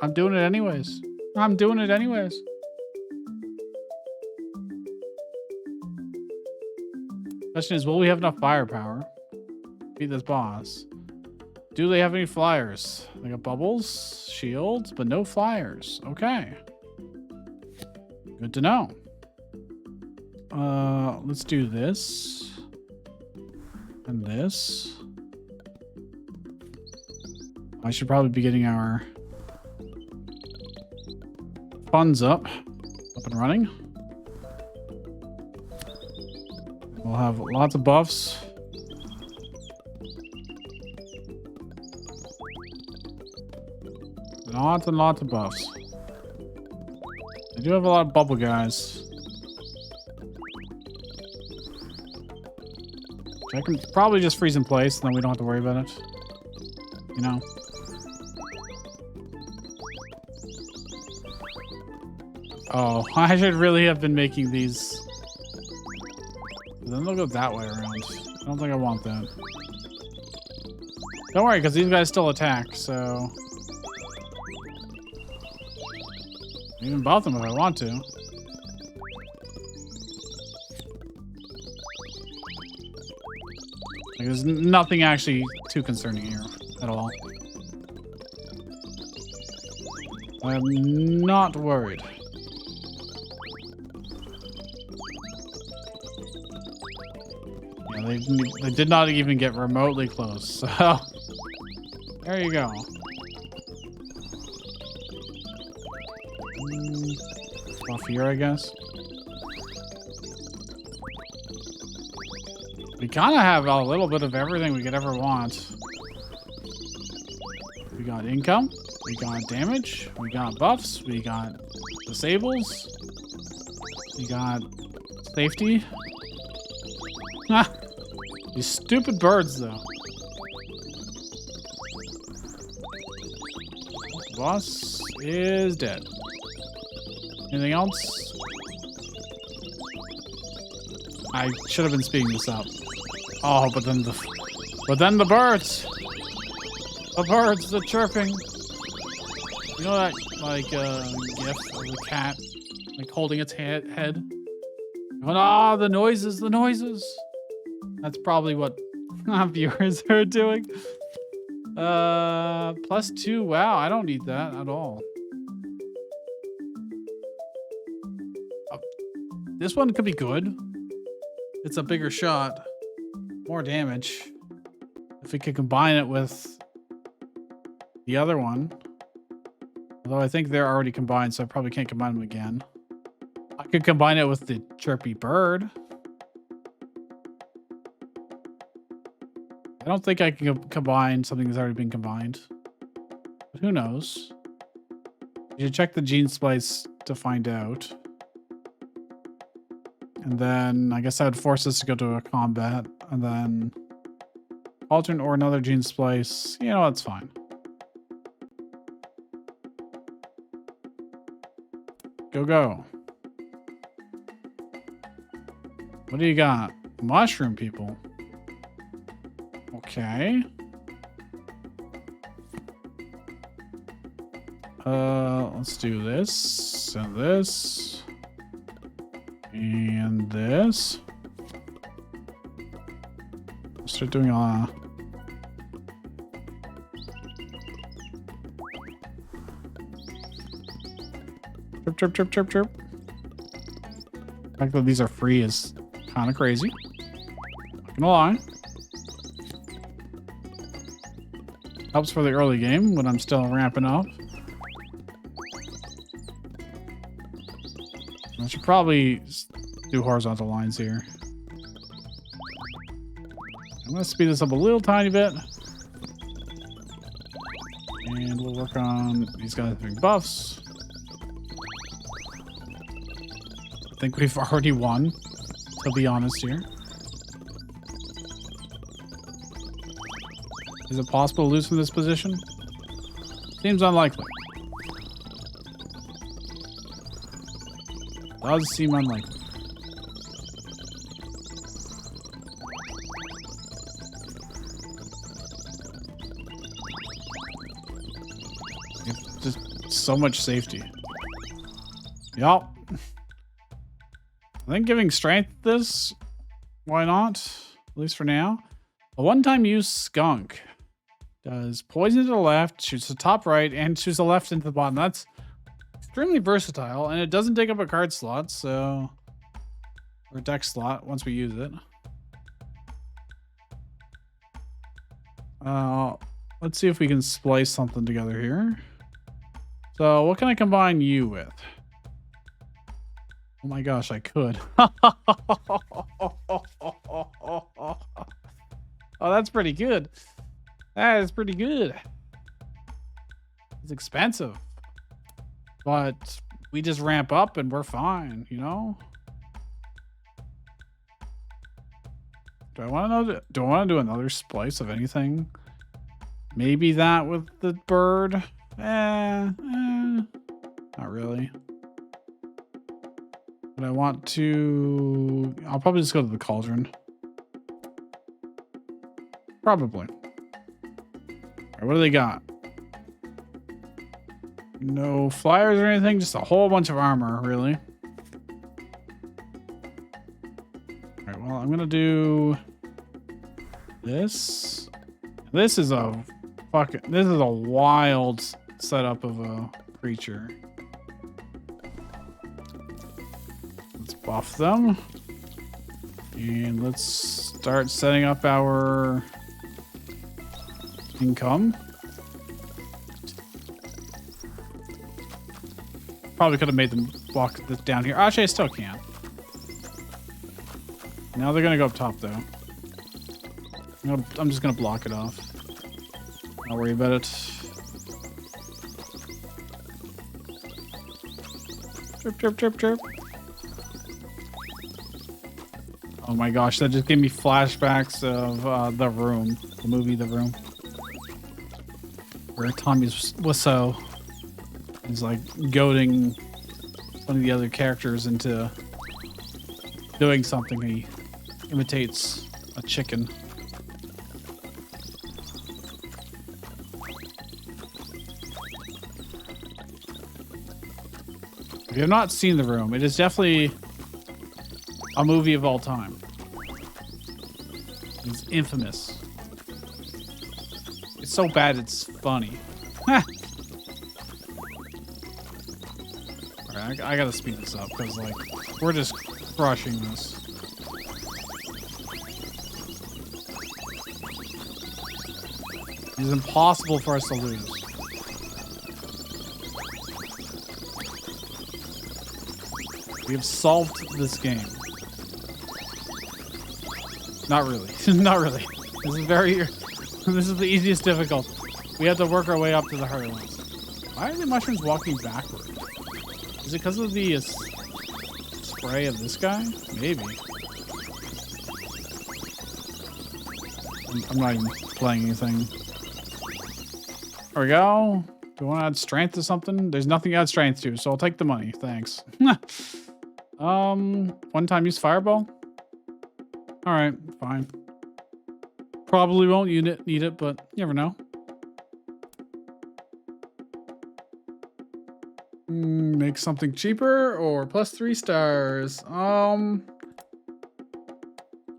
I'm doing it anyways. I'm doing it anyways. Question is, will we have enough firepower to beat this boss? Do they have any flyers? They got bubbles, shields, but no flyers. Okay. Good to know. Let's do this. And this. I should probably be getting our funds up and running. We'll have lots of buffs. Lots and lots of buffs. I do have a lot of bubble guys. I can probably just freeze in place, and then we don't have to worry about it. You know? Oh, I should really have been making these. Then they'll go that way around. I don't think I want that. Don't worry, because these guys still attack, so... I can even buff them if I want to. Like, there's nothing actually too concerning here at all. I'm not worried. Yeah, they did not even get remotely close, so there you go. Off here, I guess. We kind of have a little bit of everything we could ever want. We got income, we got damage, we got buffs, we got disables, we got safety. These stupid birds, though. Boss is dead. Anything else? I should have been speeding this up. Oh, but then the birds. The birds, the chirping. You know that like gif of the cat like holding its head? Oh, the noises, the noises. That's probably what viewers are doing. +2. Wow, I don't need that at all. This one could be good. It's a bigger shot. More damage. If we could combine it with the other one. Although I think they're already combined, so I probably can't combine them again. I could combine it with the chirpy bird. I don't think I can combine something that's already been combined. But who knows? You should check the gene splice to find out. And then I guess that would force us to go to a combat. And then alternate or another gene splice. You know, that's fine. Go, go. What do you got? Mushroom people. Okay. Let's do this and this and this. Start doing chirp, chirp, chirp, chirp, chirp. The fact that these are free is kind of crazy. Not gonna lie. Helps for the early game when I'm still ramping up. I should probably do horizontal lines here. I'm going to speed this up a little tiny bit. And we'll work on these guys having buffs. I think we've already won, to be honest here. Is it possible to lose from this position? Seems unlikely. Does seem unlikely. Just so much safety. Yup. I think giving strength this, why not? At least for now. A one-time use skunk. Does poison to the left, shoots the top right, and shoots the left into the bottom. That's extremely versatile, and it doesn't take up a card slot, so or a deck slot once we use it. Let's see if we can splice something together here. So what can I combine you with? Oh my gosh, I could. Oh, that's pretty good. That is pretty good. It's expensive, but we just ramp up and we're fine, you know? Do I want to do another splice of anything? Maybe that with the bird? Not really. But I want to... I'll probably just go to the cauldron. Probably. Alright, what do they got? No flyers or anything, just a whole bunch of armor, really. Alright, well, I'm gonna do this. This is a wild setup of a creature. Let's buff them. And let's start setting up our income. Probably could have made them walk this down here. Actually, I still can. Now they're gonna go up top, though. I'm just gonna block it off. Don't worry about it. Chirp, chirp, chirp, chirp. Oh my gosh, that just gave me flashbacks of The Room, the movie The Room, where Tommy Wiseau is like goading one of the other characters into doing something. He imitates a chicken. If you have not seen The Room, it is definitely a movie of all time. It's infamous. It's so bad it's funny. Alright, I gotta speed this up because like we're just crushing this. It's impossible for us to lose. We have solved this game. Not really. Not really. This is this is the easiest difficult. We have to work our way up to the harder ones. Why are the mushrooms walking backward? Is it because of the spray of this guy? Maybe. I'm not even playing anything. There we go. Do you want to add strength to something? There's nothing to add strength to, so I'll take the money. Thanks. One-time use fireball? Alright, fine. Probably won't need it, but you never know. Make something cheaper or plus 3 stars.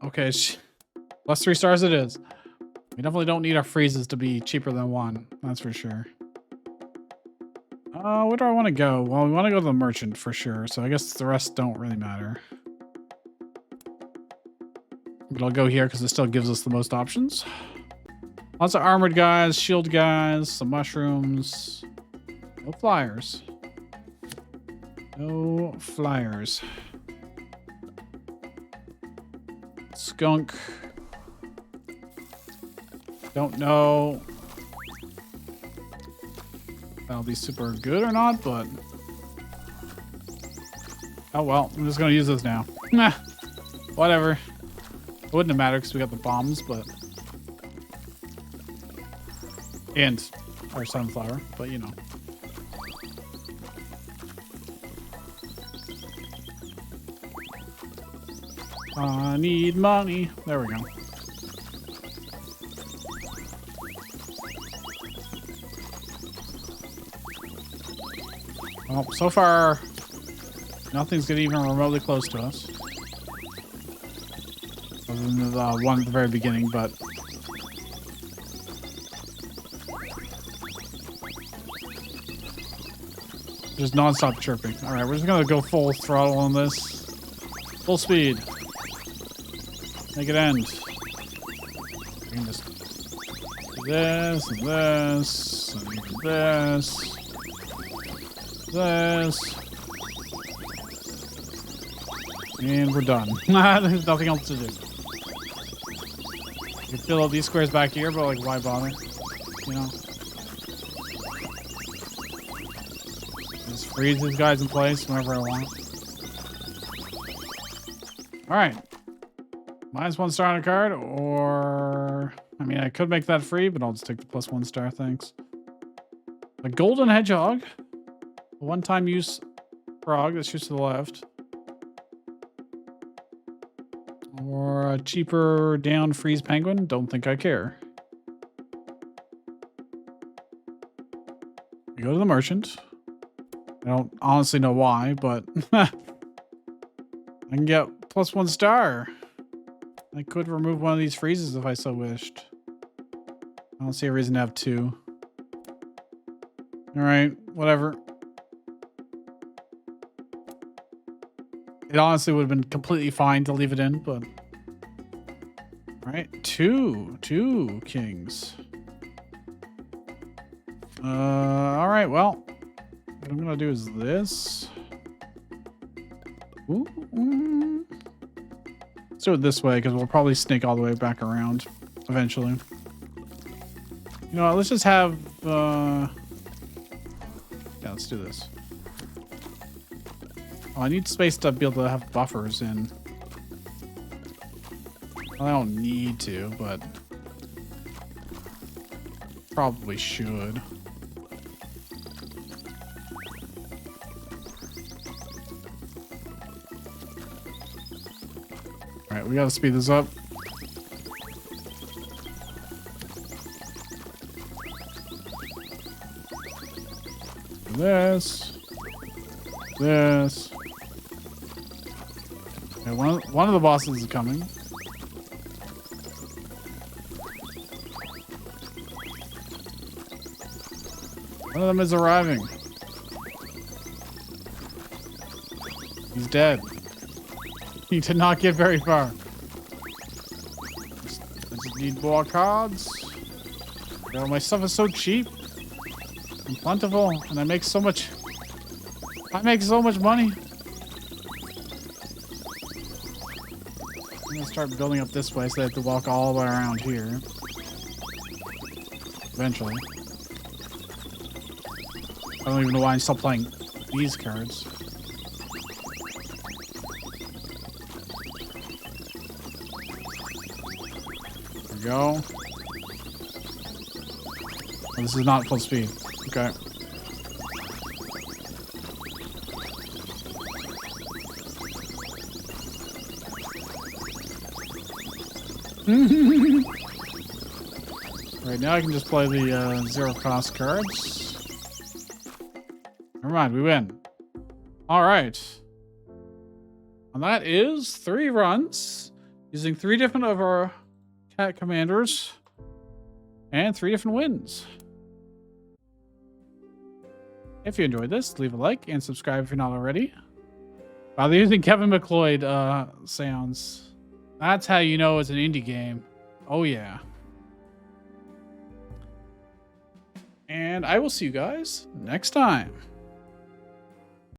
Okay, plus 3 stars it is. We definitely don't need our freezes to be cheaper than 1. That's for sure. Where do I want to go? Well, we want to go to the merchant for sure, so I guess the rest don't really matter. But I'll go here because it still gives us the most options. Lots of armored guys, shield guys, some mushrooms. No flyers. No flyers. Skunk. Don't know if that'll be super good or not, but... Oh well, I'm just gonna use this now. Nah, whatever. It wouldn't have mattered because we got the bombs, but... And our sunflower, but you know. I need money. There we go. Well, so far, nothing's getting even remotely close to us. Other than the one at the very beginning, but... Just non-stop chirping. All right, we're just gonna go full throttle on this. Full speed. Make it end. We can just do this and this and this. This. And we're done. There's nothing else to do. You can fill out these squares back here, but like, why bother? You know? Just freeze these guys in place whenever I want. Alright. -1 star on a card, or... I mean, I could make that free, but I'll just take the +1 star, thanks. A golden hedgehog. A one-time use frog that shoots to the left. Or a cheaper down freeze penguin. Don't think I care. We go to the merchant. I don't honestly know why, but I can get +1 star. I could remove one of these freezes if I so wished. I don't see a reason to have 2. All right, whatever. It honestly would have been completely fine to leave it in, but... All right, two kings. All right, well, what I'm gonna do is this. Ooh. Let's do it this way, because we'll probably sneak all the way back around eventually. You know what, let's just have, yeah, let's do this. Oh, I need space to be able to have buffers in. Well, I don't need to, but probably should. All right, we gotta speed this up. This. Okay, one of the bosses is coming. One of them is arriving. He's dead. He did not get very far. I just need more cards. Yo, my stuff is so cheap and plentiful, and I make so much money. I'm gonna start building up this way so I have to walk all the way around here. Eventually. I don't even know why I'm still playing these cards. There we go. Oh, this is not full speed. Okay. Right now I can just play the 0 cost cards. Never mind, we win. All right. And that is 3 runs using 3 different of our cat commanders and 3 different wins. If you enjoyed this, leave a like and subscribe if you're not already. Wow, they're using Kevin McLeod sounds. That's how you know it's an indie game. Oh yeah. And I will see you guys next time.